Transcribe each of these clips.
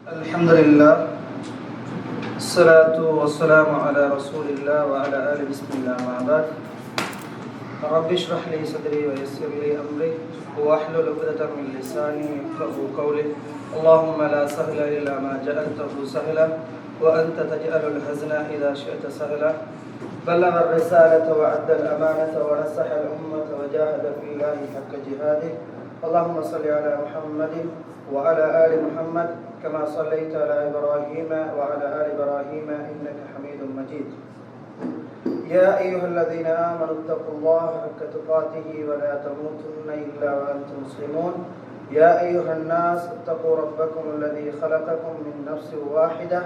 الحمد لله الصلاة والسلام على رسول الله وعلى آله بسم الله ما بعد رب اشرح لي صدري ويسر لي أمري واحلل عقدة من لساني يفقهوا قولي اللهم لا سهل إلا ما جعلته سهلا وأنت تجعل الحزن إذا شئت سهلا بلغ الرسالة وأدى الأمانة ونصح الأمة وجاهد في الله حق جهاده اللهم صل على محمد وعلى آل محمد كما صليت على إبراهيم وعلى آل إبراهيم إنك حميد مجيد يا أيها الذين آمنوا اتقوا الله حق تقاته ولا تموتن إلا وأنتم مسلمون يا أيها الناس اتقوا ربكم الذي خلقكم من نفس واحدة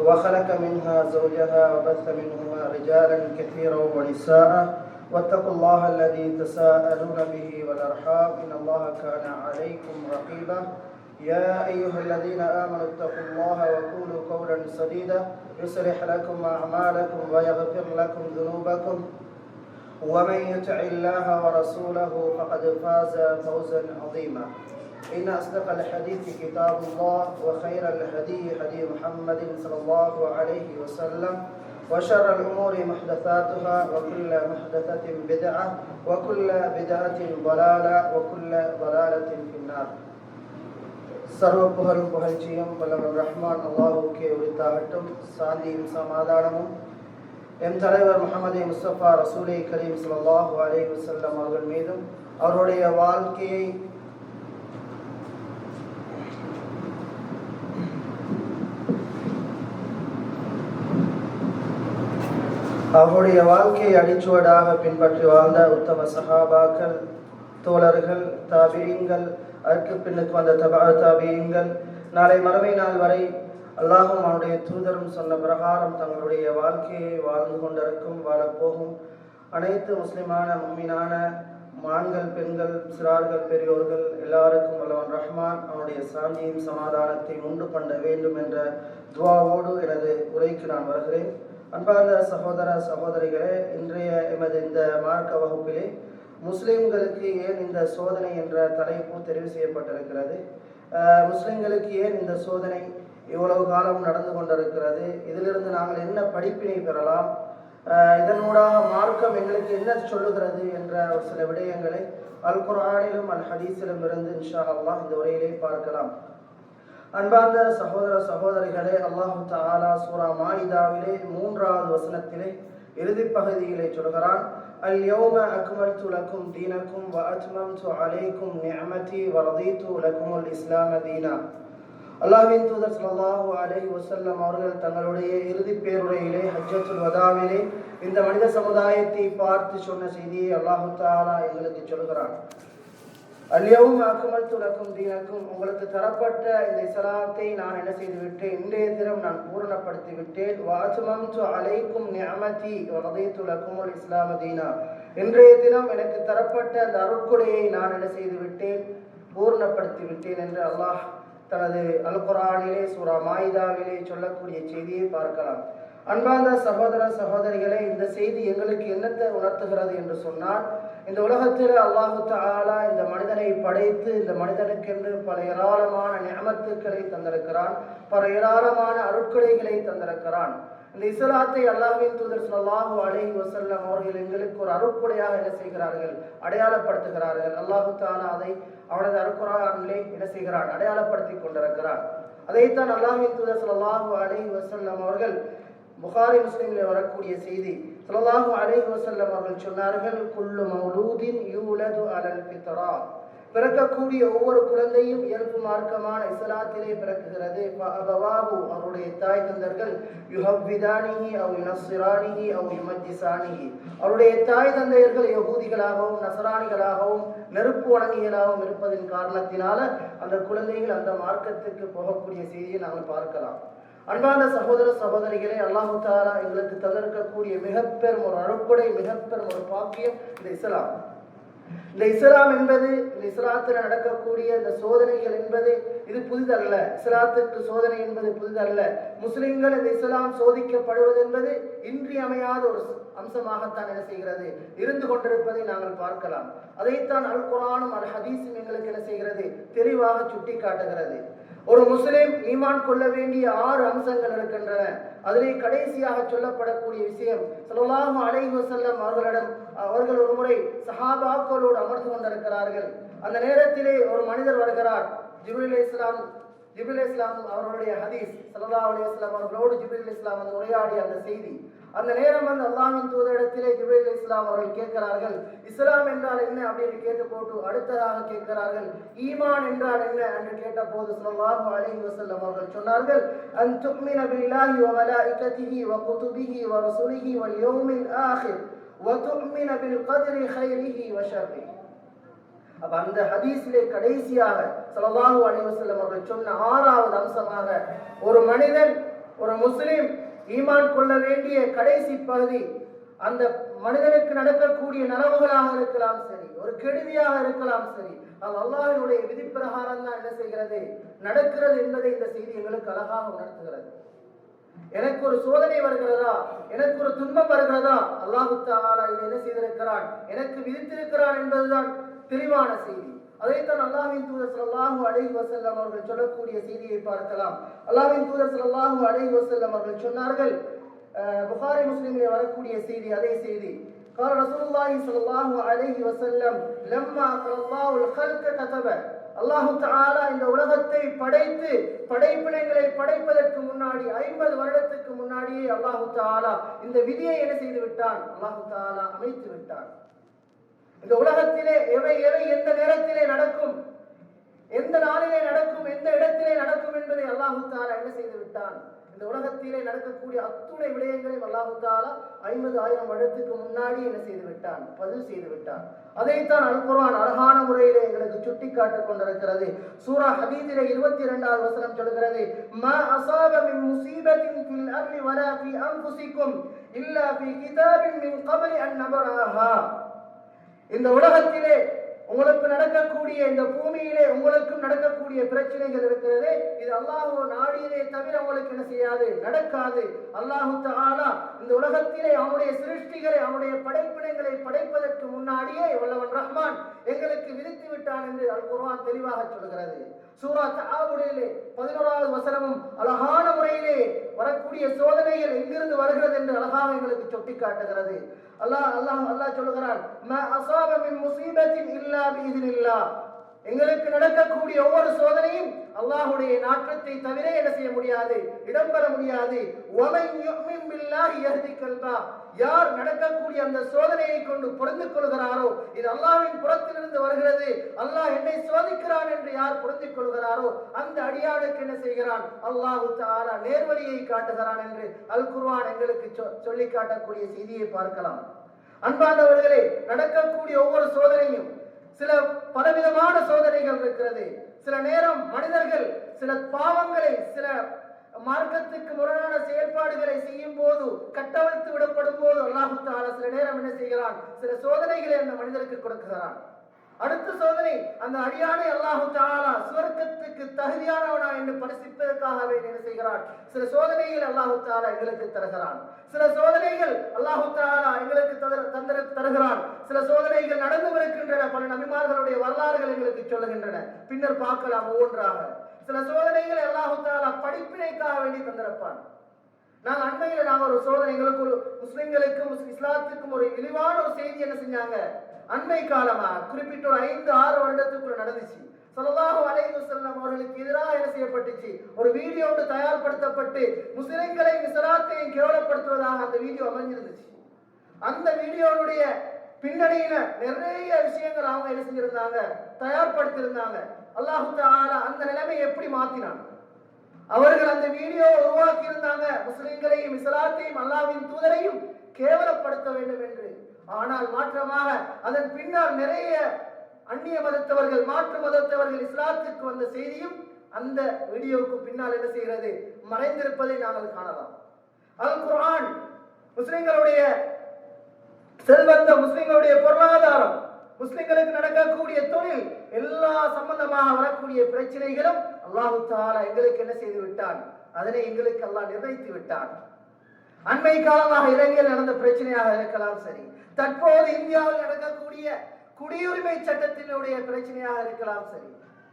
وخلق منها زوجها وبث منهما رجالا كثيرا ونساء واتقوا الله الذي تساءلون به والأرحام إن الله كان عليكم رقيبا يا أيها الذين آمنوا اتقوا الله وقولوا قولا سديدا يصلح لكم أعمالكم ويغفر لكم ذنوبكم ومن يطع الله ورسوله فقد فاز فوزا عظيما إن أصدق الحديث كتاب الله وخير الهدي هدي محمد صلى الله عليه وسلم وشر الأمور محدثاتها وكل محدثة بدعة وكل بدعة ضلالة وكل ضلالة في النار சர்வ புகழும் புகழ்ச்சியும் வல்லவர் ரஹ்மான் அல்லாஹுக்கே உரித்தாகட்டும். சாந்தியும் சமாதானமும் எம் தலைவர் முஹம்மது முஸ்தபா ரசூலை கரீம் ஸல்லல்லாஹு அலைஹி வஸல்லம் அவர்கள் மீதும் அவருடைய வாழ்க்கையை அடிச்சுவடாக பின்பற்றி வாழ்ந்த உத்தம சஹாபாக்கள், தோழர்கள், தாபிஈன்கள், அதற்கு பின்னுக்கு வந்த தாபிஈன்கள், நாளை மறுமை நாள் வரை அல்லாஹும் அவனுடைய தூதரும் சொன்ன பிரகாரம் தங்களுடைய வாழ்க்கையை வாழ்ந்து கொண்டிருக்கும் வாழப்போகும் அனைத்து முஸ்லிமான முஃமினான ஆண்கள், பெண்கள், சிறார்கள், பெரியோர்கள் எல்லாருக்கும் வல்லவன் ரஹ்மான் அவனுடைய சாந்தியும் சமாதானத்தை உண்டு பண்ண வேண்டும் என்ற துவாவோடு எனது உரைக்கு நான் வருகிறேன். அன்பார்ந்த சகோதர சகோதரிகளே, இன்றைய எமது இந்த மார்க்க வகுப்பிலே முஸ்லிம்களுக்கு ஏன் இந்த சோதனை என்ற தலைப்பு தெரிவு செய்யப்பட்டிருக்கிறது. முஸ்லிம்களுக்கு ஏன் இந்த சோதனை இவ்வளவு காலம் நடந்து கொண்டிருக்கிறது, இதிலிருந்து நாங்கள் என்ன படிப்பினை பெறலாம், இதனூடாக மார்க்கம் எங்களுக்கு என்ன சொல்லுகிறது என்ற ஒரு சில விடயங்களை அல் குர்ஆனிலும் அல் ஹதீஸிலும் இருந்து இன்ஷா அல்லாஹ் இந்த உரையிலே பார்க்கலாம். அன்பார்ந்த சகோதர சகோதரிகளே, அல்லாஹு தஆலா சூரா மாயிதாவிலே 3வது வசனத்திலே இறுதி பகுதியிலே சொல்கிறான், அல் யௌம அக்மல்து லக்கும் தீனக்கும் வ அத்மம்து அலைக்கும் நிஅமதி வ ரதீது லக்குமுல் இஸ்லாம தீனா. அல்லாஹ்வின் தூதர் ஸல்லல்லாஹு அலைஹி வஸல்லம் அவர்கள் தங்களுடைய இறுதி பேருரையிலே ஹஜ்ஜத்துல் வதாவிலே இந்த மனித சமுதாயத்தை பார்த்து சொன்ன செய்தியை அல்லாஹு தஆலா எங்களுக்கு சொல்கிறான். அல்யௌம அக்மல்து லக்கும் தீனக்கும், உங்களுக்கு தரப்பட்ட இந்த இஸ்லாத்தை நான் என்ன செய்து விட்டேன், இன்றைய தினம் நான் பூரணப்படுத்தி விட்டேன். வ அத்மம்து அலைக்கும் நிஅமதி வ ரதீது லக்குமுல் இஸ்லாம தீனா, இன்றைய தினம் எனக்கு தரப்பட்ட அந்த அருட்கொடையை நான் என்ன செய்து விட்டேன், பூரணப்படுத்தி விட்டேன் என்று அல்லாஹ் தனது அல் குர்ஆனிலே சூரா மாயிதாவிலே சொல்லக்கூடிய செய்தியை பார்க்கலாம். அன்பார்ந்த சகோதர சகோதரிகளே, இந்த செய்தி எங்களுக்கு என்னத்தை உணர்த்துகிறது என்று சொன்னால், இந்த உலகத்தில் அல்லாஹு தஆலா இந்த மனிதனை படைத்து இந்த மனிதனுக்கென்று பல ஏராளமான நிஅமத்துக்களை தந்திருக்கிறான், பல ஏராளமான அருட்கொடைகளை தந்திருக்கிறான். இந்த இஸ்லாத்தை அல்லாஹ்வின் தூதர் ஸல்லல்லாஹு அலைஹி வஸல்லம் அவர்கள் எங்களுக்கு ஒரு அருட்கொடையாக என்ன செய்கிறார்கள், அடையாளப்படுத்துகிறார்கள். அல்லாஹு தஆலா அதை அவனது அருட்குர்ஆனிலே என்ன செய்கிறான், அடையாளப்படுத்தி கொண்டிருக்கிறான். அதைத்தான் அல்லாஹ்வின் தூதர் ஸல்லல்லாஹு அலைஹி வஸல்லம் அவர்கள் புகாரி முஸ்லிமில் வரக்கூடிய செய்தி, ஸல்லல்லாஹு அலைஹி வஸல்லம் அவர்கள் சொன்னார்கள், குல்லு மௌலூதின் யூலது அலல் ஃபித்ரா, பிறக்கக்கூடிய ஒவ்வொரு குழந்தையும் இயல்பு மார்க்கமான இஸ்லாத்திலே பிறக்குகிறது. ஃபஅபவாஹு, அவருடைய தாய் தந்தர்கள், யுஹவ்விதானிஹி அவ் யுனஸ்ஸிரானிஹி அவ் யுமஜ்ஜிசானிஹி, அவருடைய தாய் தந்தையர்கள் யஹூதிகளாகவும் நசரானிகளாகவும் நெருப்பு வணங்கிகளாகவும் இருப்பதின் காரணத்தினால அந்த குழந்தைகள் அந்த மார்க்கத்துக்கு போகக்கூடிய செய்தியை நாங்கள் பார்க்கலாம். அன்பான சகோதர சகோதரிகளே, அல்லாஹு தஆலா எங்களுக்கு தந்திருக்கக்கூடிய மிகப்பெரும் ஒரு அருட்கொடை, மிகப்பெரும் ஒரு பாக்கியம் இந்த இஸ்லாம். இந்த இஸ்லாம் என்பது, இந்த இஸ்லாத்தில் நடக்கக்கூடிய இந்த சோதனைகள் என்பது இது புதிதல்ல. இஸ்லாத்துக்கு சோதனை என்பது புதிதல்ல. முஸ்லிம்கள் இந்த இஸ்லாம் சோதிக்கப்படுவது என்பது இன்றியமையாத ஒரு அம்சமாகத்தான் என்ன செய்கிறது, இருந்து கொண்டிருப்பதை நாங்கள் பார்க்கலாம். அதைத்தான் அல் குர்ஆனும் அல் ஹதீஸும் எங்களுக்கு என்ன செய்கிறது, தெளிவாக சுட்டி காட்டுகிறது. ஒரு முஸ்லிம் ஈமான் கொள்ள வேண்டிய 6 அம்சங்கள் இருக்கின்றன. அதிலே கடைசியாக சொல்லப்படக்கூடிய விஷயம், ஸல்லல்லாஹு அலைஹி வஸல்லம் அவர்கள் ஒரு முறை சஹாபாக்களோடு அமர்ந்து கொண்டிருக்கிறார்கள். அந்த நேரத்திலே ஒரு மனிதர் வருகிறார். ஜிப்ரீல் அலைஹிஸ்ஸலாம் அவர்களுடைய ஹதீஸ், ஸல்லல்லாஹு அலைஹி வஸல்லம் அவர்களோடு ஜிப்ரீல் அலைஹிஸ்ஸலாம் வந்து உரையாடிய அந்த செய்தி. அந்த நேரம் வந்து அல்லாஹ்வின் தூதரிடத்திலே ஜிப்ரீல் அலைஹிஸ்ஸலாம் அவர்கள் கேட்கிறார்கள், இஸ்லாம் என்றால் என்ன அப்படின்னு கேட்டு போட்டு அடுத்ததாக கேட்கிறார்கள், ஈமான் என்றால் என்ன என்று கேட்ட போது ஸல்லல்லாஹு அலைஹி வஸல்லம் அவர்கள் சொன்னார்கள், அன் து'மின பில்லாஹி வ மலாயிகத்திஹி வ குதுபிஹி வ ரசூலிஹி வல் யௌமில் ஆகிர் வ து'மின பில் கத்ரி கைரிஹி வ ஷர்ரிஹி. அப்ப அந்த ஹதீஸிலே கடைசியாக ஸல்லல்லாஹு அலைஹி வஸல்லம் அவர்கள் சொன்ன 6வது அம்சமாக ஒரு மனிதன், ஒரு முஸ்லிம் ஈமான் கொள்ள வேண்டிய கடைசி பகுதி, அந்த மனிதனுக்கு நடக்கக்கூடிய நனவுகளாக இருக்கலாம் சரி, ஒரு கெடுதியாக இருக்கலாம் சரி, அது அல்லாஹ்வுடைய விதி பிரகாரம் தான் என்ன செய்கிறது, நடக்கிறது என்பதை இந்த செய்தி எங்களுக்கு அழகாக உணர்த்துகிறது. எனக்கு ஒரு சோதனை வருகிறதா, எனக்கு ஒரு துன்பம் வருகிறதா, அல்லாஹ் தஆலா இதை என்ன செய்திருக்கிறான், எனக்கு விதித்திருக்கிறான் என்பதுதான் தெளிவான செய்தி. அதைத்தான் அல்லாஹ்வின் தூதர் ஸல்லல்லாஹு அலைஹி வஸல்லம் அவர்கள் சொல்லக்கூடிய செய்தியை பார்க்கலாம். அல்லாஹ்வின் தூதர் ஸல்லல்லாஹு அலைஹி வஸல்லம் அவர்கள் சொன்னார்கள், புகாரி முஸ்லிமிலே வரக்கூடிய செய்தி, அதே செய்தி, قال رسول الله صلى الله عليه وسلم لما خلق الله الخلق كتب. அல்லாஹ் தஆலா இந்த உலகத்தை படைத்து படைப்பினங்களை படைப்பதற்கு முன்னாடி 50 வருடத்துக்கு முன்னாடியே அல்லாஹ் தஆலா இந்த விதியை என்ன செய்து விட்டான், அல்லாஹ் தஆலா அமைத்து விட்டான். இந்த உலகத்திலே எவை எந்த நேரத்திலே நடக்கும், எந்த நாளிலே நடக்கும், எந்த இடத்திலே நடக்கும் என்பதை அல்லாஹ் தஆலா என்ன செய்து விட்டான். இந்த உலகத்திலே நடக்கக்கூடிய அத்துணை விடயங்களையும் அல்லாஹ் தஆலா 50,000 வருடத்துக்கு முன்னாடி என்ன செய்து விட்டான், பதிவு செய்து விட்டான். அதைத்தான் அல் குர்ஆன் அழகான முறையிலே எங்களுக்கு சுட்டி காட்டிக் கொண்டிருக்கிறது. சூரா ஹதீதிலே 22வது வசனம் சொல்கிறது, மா அஸாப மின் முஸீபத்தின் ஃபில் அர்லி வலா ஃபீ அன்ஃபுஸிகும் இல்லா ஃபீ கிதாபின் மின் கப்லி அன் நபராஹா. இந்த உலகத்திலே உங்களுக்கு நடக்கக்கூடிய, இந்த பூமியிலே உங்களுக்கு நடக்கக்கூடிய பிரச்சனைகள் இருக்கிறது, இது அல்லாஹ் நாடியதை தவிர உங்களுக்கு என்ன செய்யாது, நடக்காது. அல்லாஹ் தஆலா இந்த உலகத்திலே அவனுடைய சிருஷ்டிகளை, அவனுடைய படைப்பினங்களை படைப்பதற்கு முன்னாடியே வல்லவன் ரஹ்மான் எங்களுக்கு விதித்து விட்டான் என்று அல் குர்ஆன் தெளிவாக சொல்கிறது. சூரா தஆபுரிலே 11வது வசனமும் அழகான முறையிலே வரக்கூடிய சோதனைகள் எங்கிருந்து வருகிறது என்று அழகாக எங்களுக்கு சுட்டி காட்டுகிறது. அல்லாஹ் சொல்கிறான், மா அஸாப மின் முஸீபத்தின் இல்லா பிஇذனில்லாஹ். எங்களுக்கு நடக்கக்கூடிய ஒவ்வொரு சோதனையும் அல்லாஹ்வுடைய நாட்டத்தை தவிர என்ன செய்ய முடியாது, இடம்பெற முடியாது. வமன் யுமின் பில்லாஹி யஹ்தி கல்பா. யார் நடக்கக்கூடிய அந்த சோதனையை கொண்டு புரிந்து கொள்கிறாரோ, இது அல்லாஹ்வின் புறத்திலிருந்து வருகிறது, அல்லாஹ் என்னை சோதிக்கிறான் என்று யார் புரிந்து கொள்கிறாரோ அந்த அடியானுக்கு என்ன செய்கிறான், அல்லாஹ் தஆலா நேர்வழியை காட்டுகிறான் என்று அல் குர்ஆன் எங்களுக்கு சொல்லி காட்டக்கூடிய செய்தியை பார்க்கலாம். அன்பார்ந்தவர்களே, நடக்கக்கூடிய ஒவ்வொரு சோதனையும் சில பலவிதமான சோதனைகள் இருக்கிறது. சில நேரம் மனிதர்கள் சில பாவங்களை, சில மார்க்கத்துக்கு முரணான செயல்பாடுகளை செய்யும் போது, கட்டவிழ்த்து விடப்படும் போது அல்லாஹ் தஆலா சில நேரம் என்ன செய்கிறான், சில சோதனைகளை அந்த மனிதருக்கு கொடுக்கிறான். அடுத்த சோதனை, அந்த அடியானை அல்லாஹ் தஆலா சுவர்க்கத்துக்கு தகுதியானவனா என்று பரிசிப்பதற்காகவே என்ன செய்கிறான், சில சோதனைகள் அல்லாஹ் தஆலா எங்களுக்கு தருகிறான். சில சோதனைகள் அல்லாஹ் தஆலா எங்களுக்கு தருகிறான். சில சோதனைகள் நடந்து வருகின்றன. பல நபிமார்களுடைய வரலாறுகள் எங்களுக்கு சொல்லுகின்றன. பின்னர் பார்க்கலாம் ஒவ்வொன்றாக. சில சோதனைகளை அல்லாஹ் தஆலா படிப்பினைக்காக வேண்டி தந்திருப்பான். நாங்கள் ஒரு சோதனை, எங்களுக்கு ஒரு முஸ்லிம்களுக்கும் இஸ்லாத்துக்கும் ஒரு இழிவான ஒரு செய்தி என்ன செஞ்சாங்க, அண்மை காலமா குறிப்பிட்ட ஒரு 5-6 வருடத்துக்குள்ள நடந்துச்சு. ஸல்லல்லாஹு அலைஹி வஸல்லம் அவர்களுக்கு எதிராக என்ன செய்யப்பட்டுச்சு, ஒரு வீடியோ ஒன்று தயார்படுத்தப்பட்டு முஸ்லிம்களையும் இஸ்லாத்தையும் கேவலப்படுத்துவதாக அந்த வீடியோ அமைஞ்சிருந்துச்சு. அந்த வீடியோனுடைய பின்னணியில நிறைய விஷயங்கள் அவங்க என்ன செஞ்சிருந்தாங்க, தயார்படுத்தியிருந்தாங்க. அல்லாஹ் தஆலா அந்த நிலைமை எப்படி மாத்தினான், அவர்கள் அந்த வீடியோ உருவாக்கி இருந்தாங்க, முஸ்லிம்களையும் இஸ்லாத்தையும் அல்லாஹ்வின் தூதரையும் கேவலப்படுத்த வேண்டும் என்று. ஆனால் மாற்றமாக அதன் பின்னால் நிறைய அந்நிய மதத்தவர்கள், மாற்று மதத்தவர்கள் இஸ்லாத்துக்கு வந்த செய்தியும் அந்த வீடியோவுக்கு பின்னால் என்ன செய்கிறது, மறைந்திருப்பதை நாங்கள் காணலாம். அல் குர்ஆன் முஸ்லிம்களுடைய செல்வந்தம், முஸ்லிம்களுடைய பொருளாதாரம், முஸ்லிம்களுக்கு நடக்கக்கூடிய தொழில், எல்லா சம்பந்தமாக வரக்கூடிய பிரச்சனைகளும் அல்லாஹ் தஆலா எங்களுக்கு என்ன செய்து விட்டான், அதனை எங்களுக்கு அல்லாஹ் நிர்ணயித்து விட்டான். அண்மை காலமாக இலங்கையில் நடந்த பிரச்சனையாக இருக்கலாம் சரி, தற்போது இந்தியாவில் நடக்கக்கூடிய குடியுரிமை சட்டத்தினுடைய பிரச்சனையாக இருக்கலாம் சரி,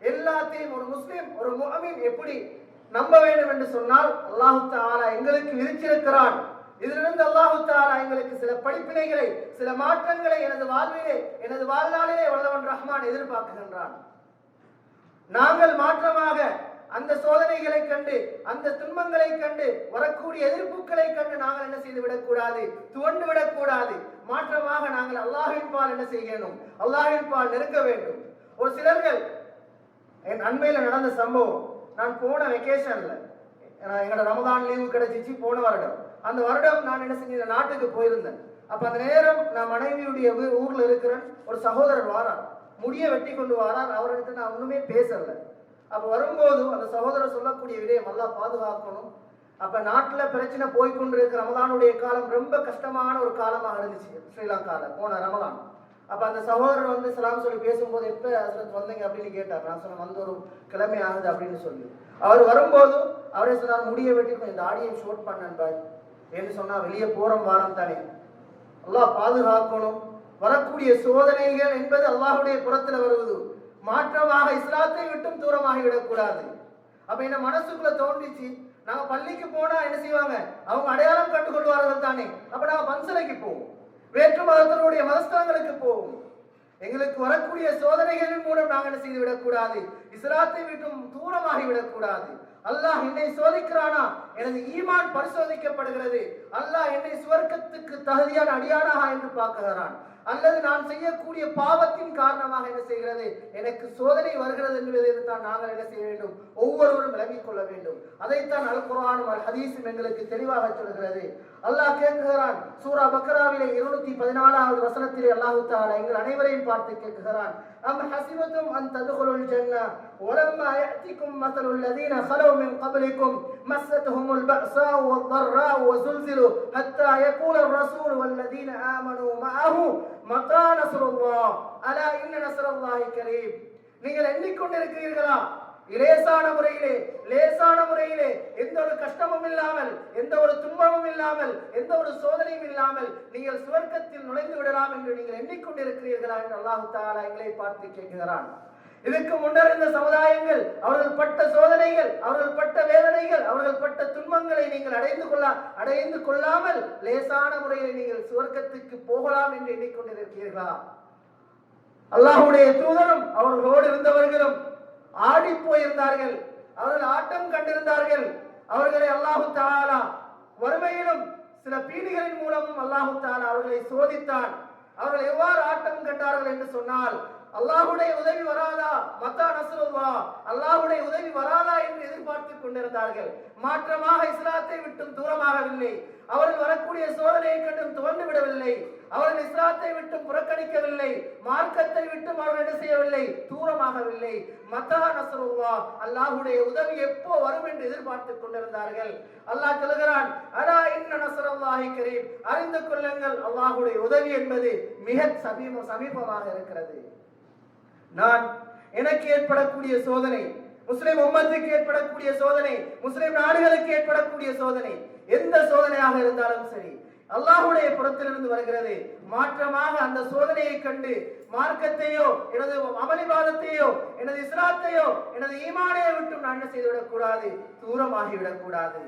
எல்லாத்தையும் ஒரு முஸ்லிம் ஒரு முஃமின் எப்படி நம்ப வேண்டும் என்று சொன்னால் அல்லாஹ் தஆலா எங்களுக்கு விதிச்சிருக்கிறான். இதிலிருந்து அல்லாஹ் தஆலா எங்களுக்கு சில படிப்பினைகளை சில மாற்றங்களை எனது வாழ்விலே எனது வாழ்நாளிலே வல்லவன் ரஹ்மான் எதிர்பார்க்கின்றான். நாங்கள் மாற்றமாக அந்த சோதனைகளை கண்டு அந்த துன்பங்களை கண்டு வரக்கூடிய எதிர்ப்புகளை கண்டு நாங்கள் என்ன செய்து விடக்கூடாது, துவண்டு விடக்கூடாது. மாற்றமாக நாங்கள் அல்லாஹ்வின் பால் என்ன செய்யணும், அல்லாஹ்வின் பால் நெருங்க வேண்டும். ஒரு சிலர்கள் என் அண்மையில் நடந்த சம்பவம், நான் போன வெக்கேஷன்ல எங்களோட ரமதான் லீவு கிடைச்சிச்சு போன வருடம். அந்த வருடம் நான் என்ன செஞ்சேன், நாட்டுக்கு போயிருந்தேன். அப்ப அந்த நேரம் நான் மனைவியுடைய ஊர்ல இருக்கிறேன். ஒரு சகோதரர் வாரார், முடிய வெட்டி கொண்டு வாரார். அவர்கிட்ட நான் ஒண்ணுமே பேசல. அப்ப வரும்போது அந்த சகோதரர் சொல்லக்கூடிய விடயம் அல்லாஹ் பாதுகாக்கணும். அப்ப நாட்டுல பிரச்சனை போய்கொண்டிருக்கிற ரமதானுடைய காலம் ரொம்ப கஷ்டமான ஒரு காலமாக இருந்துச்சு ஸ்ரீலங்கால போன ரமதான். அப்ப அந்த சகோதரர் வந்து சலாம் சொல்லி பேசும்போது எப்ப ஹஸ்ரத் வந்தீங்க அப்படின்னு கேட்டார். நான் சொன்ன வந்து ஒரு கிழமை ஆகுது அப்படின்னு சொல்லி. அவர் வரும்போது அவரே சொன்னார், முடிய வெட்டி இந்த ஆடியை ஷூட் பண்ணேன் பாய் என்று சொன்னா, வெளியே போறோம் வாரம் தானே, அல்லாஹ் பாதுகாக்கணும். வரக்கூடிய சோதனைகள் என்பது அல்லாஹ்வுடைய புறத்துல வருவது. மாற்றமாக இஸ்லாத்தை விட்டும் தூரமாகி விடக்கூடாது. அப்ப என்ன மனசுக்குள்ள தோன்றிச்சு, நாங்க பள்ளிக்கு போனா என்ன செய்வாங்க, அவங்க அடையாளம் கண்டு கொள்வார்கள் தானே. அப்ப நாங்க பன்சலைக்கு போவோம், வேற்று மதத்தினுடைய மதஸ்தலங்களுக்கு போவோம். எங்களுக்கு வரக்கூடிய சோதனைகளின் மூலம் நாங்கள் என்ன செய்து விடக்கூடாது, இஸ்லாத்தை விட்டும் தூரமாகி விடக்கூடாது. அல்லாஹ் என்னை சோதிக்கிறானா, எனது ஈமான் பரிசோதிக்கப்படுகிறது. அல்லாஹ் என்னை சுவர்க்கத்துக்கு தகுதியான அடியானாக என்று பார்க்கிறான். அல்லது நான் செய்யக்கூடிய பாவத்தின் காரணமாக என்ன செய்கிறது, எனக்கு சோதனை வருகிறது என்பதை தான் நாங்கள் என்ன செய்ய வேண்டும், ஒவ்வொருவரும் விளங்கிக் கொள்ள வேண்டும். அதைத்தான் அல் குர்ஆனும் அல் ஹதீஸும் எங்களுக்கு தெளிவாக சொல்கிறது. அல்லாஹ் கேட்கிறான் சூரா பக்ராவிலே 214வது வசனத்திலே அல்லாஹ் தஆலா எங்கள் அனைவரையும் பார்த்து கேட்கிறான், அம் ஹஸிபதும் அன் ததுகுலுல் ஜன்னah வலம்மா யஅதிகும் மஸலுல் லதீன خلو من قبلكم مستهم البأساء والضراء وزلزلوا حتى يقول الرسول والذين آمنوا معه متى نصر الله ألا إن نصر الله قريب. நீங்கள் எண்ணிக்கொண்டிருக்கிறீர்களா, லேசான முறையிலே எந்த ஒரு கஷ்டமும் இல்லாமல், எந்த ஒரு துன்பமும் இல்லாமல், எந்த ஒரு சோதனையும் இல்லாமல் நீங்கள் சுவர்க்கத்தில் நுழைந்து விடலாம் என்று நீங்கள் எண்ணிக்கொண்டிருக்கிறீர்களா என்று அல்லாஹ் தஆலா எங்களை பார்த்து கேட்கிறான். இதுக்கு முன்னர் இருந்த சமுதாயங்கள் அவர்கள் பட்ட சோதனைகள், அவர்கள் பட்ட வேதனைகள், அவர்கள் பட்ட துன்பங்களை நீங்கள் அடைந்து கொள்ளாமல் லேசான முறையில் நீங்கள் சுவர்க்கத்துக்கு போகலாம் என்று எண்ணிக்கொண்டிருக்கிறீர்களா? அல்லாஹ்வுடைய தூதரும் அவர்களோடு இருந்தவர்களும் ஆடி போயிருந்தார்கள், அவர்கள் ஆட்டம் கண்டிருந்தார்கள். அவர்களை அல்லாஹ் தஆலா வறுமையிலும் சில பீடிகளின் மூலமும் அல்லாஹ் தஆலா அவர்களை சோதித்தான். அவர்கள் எவ்வாறு ஆட்டம் கண்டார்கள் என்று சொன்னால், அல்லாஹ்வுடைய உதவி வராதா, மத்தா நஸ்ருல்லாஹ், அல்லாஹ்வுடைய உதவி வராதா என்று எதிர்பார்த்துக் கொண்டிருந்தார்கள். மாற்றமாக இஸ்லாத்தை விட்டும் தூரமாகவில்லை. அவர்கள் வரக்கூடிய சோதனையை கண்டும் துவண்டு விடவில்லை. அவர்கள் இஸ்லாத்தை விட்டும் புறக்கணிக்கவில்லை. மார்க்கத்தை விட்டும் அவர்கள் என்ன செய்யவில்லை, தூரமாகவில்லை. மத்தா நஸ்ருல்லாஹ், அல்லாஹ்வுடைய உதவி எப்போ வரும் என்று எதிர்பார்த்துக் கொண்டிருந்தார்கள். அல்லாஹ் சொல்கிறான், அலா இன்ன நஸ்ரல்லாஹி கரீம், அறிந்து கொள்ளுங்கள் அல்லாஹ்வுடைய உதவி என்பது மிக சமீபமாக இருக்கிறது. நான் எனக்கு ஏற்படக்கூடிய சோதனை, முஸ்லிம் உம்மத்துக்கு ஏற்படக்கூடிய சோதனை, முஸ்லிம் நாடுகளுக்கு ஏற்படக்கூடிய சோதனை, எந்த சோதனையாக இருந்தாலும் சரி அல்லாஹ்வுடைய புறத்திலிருந்து வருகிறது. மாற்றமாக அந்த சோதனையை கண்டு மார்க்கத்தையோ எனது அமளிவாதத்தையோ எனது இஸ்லாத்தையோ எனது ஈமானையை விட்டு நான் என்ன செய்துவிடக் கூடாது, தூரமாகி விடக்கூடாது.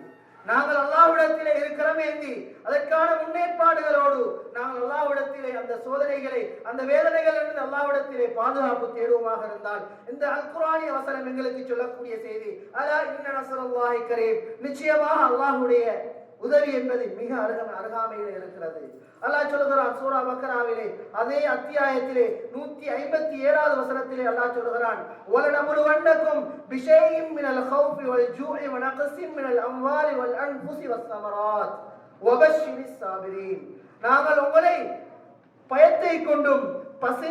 நாங்கள் அல்லாஹ்விடத்திலே இருக்கிறமேந்தி அதற்கான முன்னேற்பாடுகளோடு நாங்கள் அல்லாஹ்விடத்திலே அந்த சோதனைகளை அந்த வேதனைகளிலிருந்து அல்லாஹ்விடத்திலே பாதுகாப்பு தேடுவோமாக இருந்தால், இந்த அல் குர்ஆனிய வசனம் எங்களுக்கு சொல்லக்கூடிய செய்தி, அலா இன்ன நஸ்ரல்லாஹி கரீம், நிச்சயமாக அல்லாஹ்வுடைய உதவி என்பது மிக அருகாமையில் இருக்கிறது. அல்லாஹ் சொல்கிறான் சூரா பக்ராவிலே அதே அத்தியாயத்திலே 157வது வசனத்திலே அல்லாஹ் சொல்கிறான், வலனபுலுவன்னகும் பிஷைஇம் மினல் கௌஃபி வல் ஜூஇ வ நக்ஸின் மினல் அம்வாலி வல் அன்ஃபுஸி வஸ் ஸமராத் வபஷ்ஷிரிஸ் ஸாபிரீன். நாங்கள் உங்களை பயத்தை கொண்டும் பசி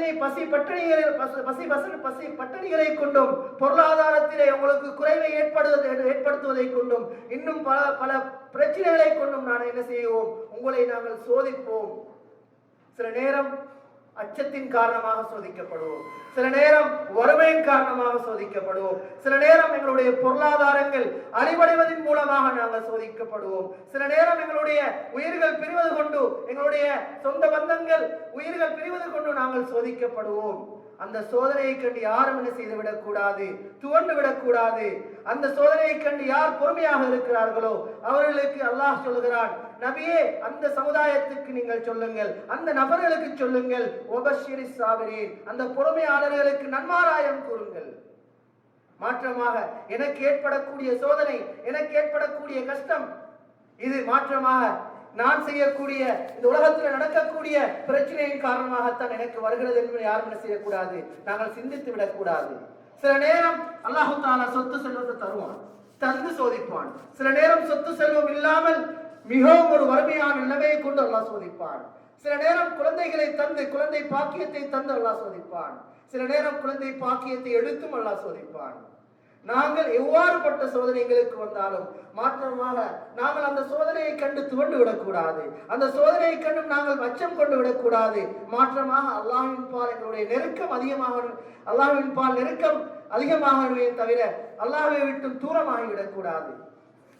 பட்டினிகளை கொண்டும் பொருளாதாரத்திலே உங்களுக்கு குறைவை ஏற்படுத்துவதை கொண்டும் இன்னும் பல பிரச்சனைகளை கொண்டும் நான் என்ன செய்வோம், உங்களை நாங்கள் சோதிப்போம். சில நேரம் அச்சத்தின் காரணமாக சோதிக்கப்படுவோம், சில நேரம் வறுமையின் காரணமாக சோதிக்கப்படுவோம், சில நேரம் எங்களுடைய பொருளாதாரங்கள் அழிவடைவதன் மூலமாக நாங்கள் சோதிக்கப்படுவோம், சில நேரம் எங்களுடைய உயிர்கள் பிரிவது கொண்டு, எங்களுடைய சொந்த பந்தங்கள் உயிர்கள் பிரிவது கொண்டு நாங்கள் சோதிக்கப்படுவோம். அந்த சோதனையை கண்டு யாரும் என்ன செய்து விடக்கூடாது, துவண்டு விடக்கூடாது. அந்த சோதனையை கண்டு யார் பொறுமையாக இருக்கிறார்களோ அவர்களுக்கு அல்லாஹ் சொல்கிறான், நபியே அந்த சமுதாயத்துக்கு நீங்கள் சொல்லுங்கள், அந்த நபர்களுக்கு சொல்லுங்கள், வபஷிரி சாபிரீன், அந்த பொறுமையாளர்களுக்கு நன்மாராயம் கூறுங்கள். மாற்றமாக எனக்கு ஏற்படக்கூடிய சோதனை, எனக்கு ஏற்படக்கூடிய கஷ்டம், இது மாற்றமாக நான் செய்யக்கூடிய இந்த உலகத்தில் நடக்கக்கூடிய பிரச்சனையின் காரணமாகத்தான் எனக்கு வருகிறது என்று யாரும் என்ன செய்யக்கூடாது, நாங்கள் சிந்தித்து விடக்கூடாது. சில நேரம் அல்லாஹு தஆலா சொத்து செல்வத்தை தருவான், தந்து சோதிப்பான். சில நேரம் சொத்து செல்வம் இல்லாமல் மிகவும் ஒரு வறுமையான நிலைமையை கொண்டு அல்லாஹ் சோதிப்பான். சில நேரம் குழந்தைகளை தந்து, குழந்தை பாக்கியத்தை தந்து அல்லாஹ் சோதிப்பான். சில நேரம் குழந்தை பாக்கியத்தை எடுத்தும் அல்லாஹ் சோதிப்பான். நாங்கள் எவ்வாறுபட்ட சோதனைகளுக்கு வந்தாலும் மாற்றமாக நாங்கள் அந்த சோதனையை கண்டு துவண்டு விடக்கூடாது, அந்த சோதனையை கண்டும் நாங்கள் அச்சம் கொண்டு விடக்கூடாது. மாற்றமாக அல்லாஹ்வின் பால் எங்களுடைய நெருக்கம் அதிகமாக, அல்லாஹ்வின் பால் நெருக்கம் அதிகமாகவே தவிர அல்லாஹ்வை விட்டு தூரமாகி விடக்கூடாது.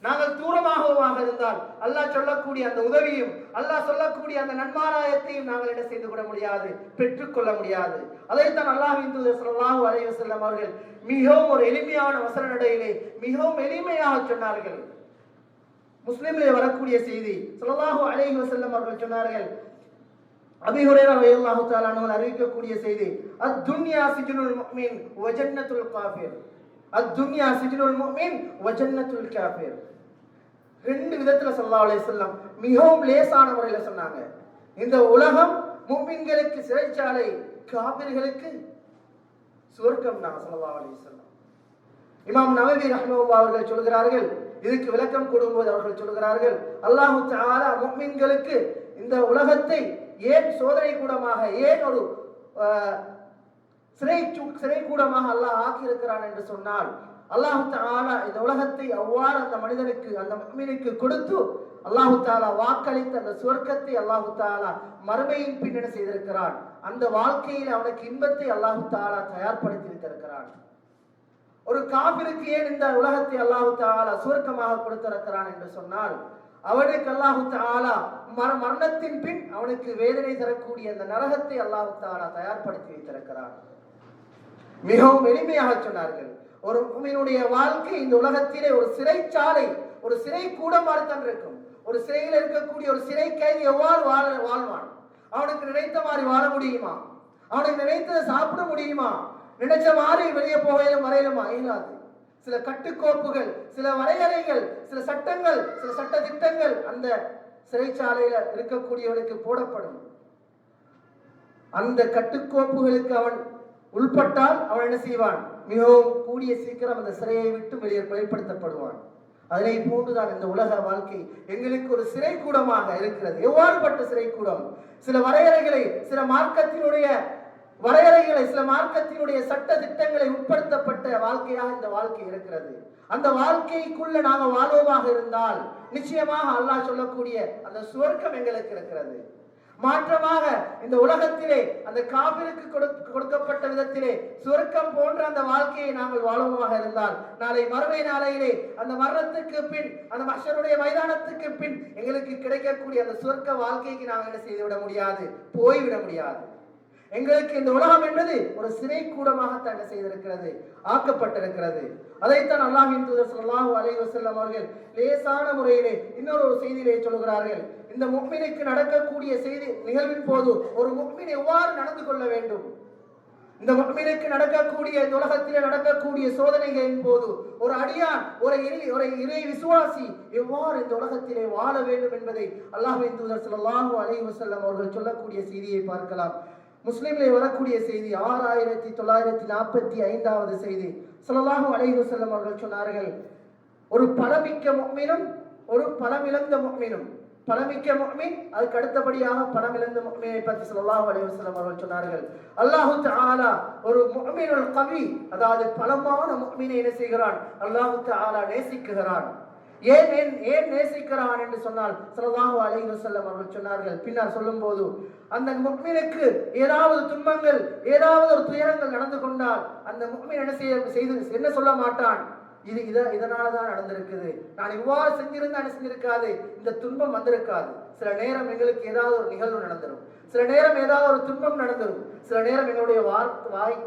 நாங்கள் தூரமாக இருந்தால் அல்லாஹ் சொல்லக்கூடிய அந்த உதவியும் அல்லாஹ் சொல்லக்கூடிய அந்த நன்மாராயத்தையும் நாங்கள் என்ன செய்து கொள்ள முடியாது, பெற்றுக்கொள்ள முடியாது. அதைத்தான் அல்லாஹ்வின் தூதர் ஸல்லல்லாஹு அலைஹி வஸல்லம் அவர்கள் மிகவும் ஒரு எளிமையான வசன நடையிலே மிகவும் எளிமையாக சொன்னார்கள். முஸ்லிமிலே வரக்கூடிய செய்தி, ஸல்லல்லாஹு அலைஹி வஸல்லம் அவர்கள் சொன்னார்கள், அபீ ஹுரைரா ரலியல்லாஹு தஆலா அன்ஹு அறிவிக்கக்கூடிய செய்தி, அத்-துன்யா சிஜ்னுல் முஃமின் வ ஜன்னத்துல் காஃபிர், அத்-துன்யா சிஜ்னுல் முஃமின் வ ஜன்னத்துல் காஃபிர். ரெண்டு விதத்துல ஸல்லல்லாஹு அலைஹி வஸல்லம் மிகவும் லேசான முறையில சொன்னாங்க. இந்த உலகம் முஃமின்களுக்கு சிறைச்சாலை, காபிர்களுக்கு சுவர்க்கம். ஸல்லல்லாஹு அலைஹி வஸல்லம் இமாம் நவவி ரஹ்மத்துல்லாஹி அவர்கள் சொல்கிறார்கள், இதுக்கு விளக்கம் கொடுக்கும்போது அவர்கள் சொல்கிறார்கள், அல்லாஹ் தஆலா முஃமின்களுக்கு இந்த உலகத்தை ஏன் சோதனை கூடமாக, ஏன் ஒரு சிறை கூடமாக அல்லாஹ் ஆக்கி இருக்கிறான் என்று சொன்னால், அல்லாஹ் தஆலா இந்த உலகத்தை அவ்வாறு அந்த மனிதனுக்கு, அந்த முஃமினுக்கு கொடுத்து அல்லாஹ் தஆலா வாக்களித்த அந்த சுவர்க்கத்தை அல்லாஹ் தஆலா மறுமையின் பின் என்ன செய்திருக்கிறான், அந்த வாழ்க்கையில் அவனுக்கு இன்பத்தை அல்லாஹ் தஆலா தயார்படுத்தி வைத்திருக்கிறான். ஒரு காபிருக்கு ஏன் இந்த உலகத்தை அல்லாஹ் தஆலா சுவர்க்கமாக கொடுத்திருக்கிறான் என்று சொன்னால், அவனுக்கு அல்லாஹ் தஆலா மரணத்தின் பின் அவனுக்கு வேதனை தரக்கூடிய அந்த நரகத்தை அல்லாஹ் தஆலா தயார்படுத்தி வைத்திருக்கிறான். மிகவும் எளிமையாக சொன்னார்கள், ஒரு முஃமினுடைய வாழ்க்கை இந்த உலகத்திலே ஒரு சிறைச்சாலை, ஒரு சிறை கூடமாக தான் இருக்கும். ஒரு சிறையில் இருக்கக்கூடிய ஒரு சிறை கைதி எவ்வாறு வாழ்வான்? அவனுக்கு நினைத்த மாதிரி வாழ முடியுமா? அவனுக்கு நினைத்ததை சாப்பிட முடியுமா? நினைச்ச மாதிரி வெளியே போகையிலும் வரையிலுமா? இயலாது. சில கட்டுக்கோப்புகள், சில வரையறைகள், சில சட்டங்கள், சில சட்ட திட்டங்கள் அந்த சிறைச்சாலையில இருக்கக்கூடியவனுக்கு போடப்படும். அந்த கட்டுக்கோப்புகளுக்கு அவன் உள்பட்டால் அவன் என்ன செய்வான்? மிகவும் கூடிய சீக்கிரம் அந்த சிறையை விட்டு வெளிப்படுத்தப்படுவான். அதனை போன்றுதான் இந்த உலக வாழ்க்கை எங்களுக்கு ஒரு சிறை கூடமாக இருக்கிறது. எவ்வாறுபட்ட சிறை கூடம்? சில வரையறைகளை, சில மார்க்கத்தினுடைய வரையறைகளை, சில மார்க்கத்தினுடைய சட்ட திட்டங்களை உட்படுத்தப்பட்ட வாழ்க்கையாக இந்த வாழ்க்கை இருக்கிறது. அந்த வாழ்க்கைக்குள்ள நாங்கள் வாழ்வோமாக இருந்தால் நிச்சயமாக அல்லாஹ் சொல்லக்கூடிய அந்த சுவர்க்கம் எங்களுக்கு இருக்கிறது. மாற்றமாக இந்த உலகத்திலே அந்த காபிருக்கு கொடுக்கப்பட்ட விதத்திலே சுவர்க்கம் போன்ற அந்த வாழ்க்கையை நாங்கள் வாழ்வோமாக இருந்தால் நாளை மறுமை நாளையிலே அந்த மரணத்துக்கு பின், அந்த மஹ்ஷருடைய மைதானத்துக்கு பின் எங்களுக்கு கிடைக்கக்கூடிய அந்த சுவர்க்க வாழ்க்கைக்கு நாங்கள் என்ன செய்துவிட முடியாது, போய்விட முடியாது. எங்களுக்கு இந்த உலகம் என்பது ஒரு சிறை கூடமாகத்தான் என்ன செய்திருக்கிறது, ஆக்கப்பட்டிருக்கிறது. அதைத்தான் அல்லாஹ்வின் தூதர் ஸல்லல்லாஹு அலைஹி வஸல்லம் அவர்கள் லேசான முறையிலே இன்னொரு செய்தியிலே சொல்கிறார்கள். இந்த முஃமினுக்கு நடக்கக்கூடிய செய்தி நிகழ்வின் போது ஒரு முஃமின் எவ்வாறு நடந்து கொள்ள வேண்டும், இந்த முஃமினுக்கு நடக்கக்கூடிய இந்த உலகத்திலே நடக்கக்கூடிய சோதனைகளின் போது ஒரு அடியான், ஒரு இறை விசுவாசி எவ்வாறு இந்த உலகத்திலே வாழ வேண்டும் என்பதை அல்லாஹ்வின் தூதர் ஸல்லல்லாஹு அலைஹி வஸல்லம் அவர்கள் சொல்லக்கூடிய செய்தியை பார்க்கலாம். முஸ்லிம்லே வரக்கூடிய செய்தி 6945வது செய்தி. ஸல்லல்லாஹு அலைஹி வஸல்லம் அவர்கள் சொன்னார்கள், ஒரு பலமிக்க முஃமினும் ஒரு பலமிழந்த முஃமினும், பலமிக்க முஃமின் அதுக்கு அடுத்தபடியாக பலமிழந்த முஃமினை பற்றி ஸல்லல்லாஹு அலைஹி வஸல்லம் அவர்கள் சொன்னார்கள், அல்லாஹ் தஆலா ஒரு முஃமினுல் கவி, அதாவது பலமான முஃமினை என்ன செய்கிறான், அல்லாஹ் தஆலா நேசிக்கிறான். ஏன் நேசிக்கிறான் என்று சொன்னால் ஸல்லல்லாஹு அலைஹி வஸல்லம் அவர்கள் சொன்னார்கள், பின்னர் சொல்லும்போது அந்த முஃமினுக்கு ஏதாவது துன்பங்கள், ஏதாவது ஒரு துயரங்கள் நடந்து கொண்டால் அந்த முஃமின் என்ன சொல்ல மாட்டான், இதனாலதான் நடந்திருக்குது, நான் இவ்வாறு செஞ்சிருந்தா என்ன செஞ்சிருக்காது, இந்த துன்பம் வந்திருக்காது. சில நேரம் எங்களுக்கு ஏதாவது ஒரு நிகழ்வு நடந்துடும், சில நேரம் ஏதாவது ஒரு துன்பம் நடந்துடும், சில நேரம் எங்களுடைய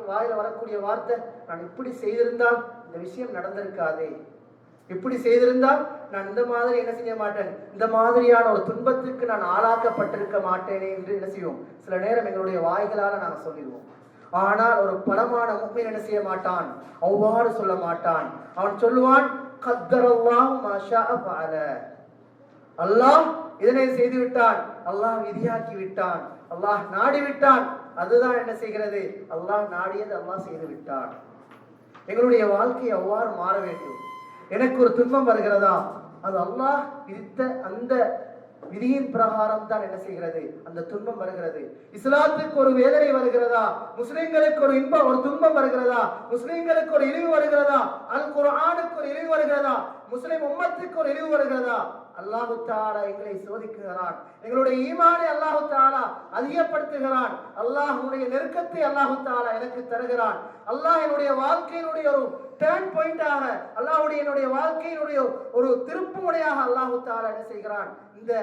வாயில வரக்கூடிய வார்த்தை, நான் இப்படி செய்திருந்தால் இந்த விஷயம் நடந்திருக்காதே, இப்படி செய்திருந்தால் நான் இந்த மாதிரி என்ன செய்ய மாட்டேன், இந்த மாதிரியான ஒரு துன்பத்துக்கு நான் ஆளாக்கப்பட்டிருக்க மாட்டேனே என்று என்ன செய்வோம், சில நேரம் எங்களுடைய வாய்களால நாங்கள் சொல்லிடுவோம். ஆனால் ஒரு பலமான முஃமின் என்ன செய்ய மாட்டான், அவ்வாறு சொல்ல மாட்டான். அவன் சொல்லுவான், கத்தரல்லாஹு மா ஷாஅ ஃபஅல, அல்லாஹ் இதனை செய்து விட்டான், அல்லாஹ் விதியாக்கி விட்டான், அல்லாஹ் நாடி விட்டான், அதுதான் என்ன செய்கிறது, அல்லாஹ் நாடியது அல்லாஹ் செய்து விட்டான். எங்களுடைய வாழ்க்கை அவ்வாறு மாற வேண்டும். எனக்கு ஒரு துன்பம் வருகிறதா, அது அல்லாஹ் விதித்த அந்த விதியின் பிரகாரம் தான் என்ன செய்கிறது, அந்த துன்பம் வருகிறது. இஸ்லாத்துக்கு ஒரு வேதனை வருகிறதா, முஸ்லிம்களுக்கு ஒரு இன்பம் ஒரு துன்பம் வருகிறதா, முஸ்லிம்களுக்கு ஒரு இழிவு வருகிறதா, அல் குர்ஆனுக்கு ஒரு இழிவு வருகிறதா, முஸ்லிம் உம்மத்துக்கு ஒரு இழிவு வருகிறதா, அல்லாஹ் தஆலா எங்களை சோதிக்கிறான். எங்களுடைய ஈமானை அல்லாஹ் தஆலா அதிகப்படுத்துகிறான். அல்லாஹ்வுடைய நெருக்கத்தை அல்லாஹ் தஆலா எனக்கு தருகிறான். அல்லாஹ் என்னுடைய வாழ்க்கையினுடைய ஒரு டர்ன் பாயிண்டாக, அல்லாஹ்வுடைய என்னுடைய வாழ்க்கையினுடைய ஒரு திருப்பு முனையாக அல்லாஹ் தஆலா என்ன செய்கிறான், இந்த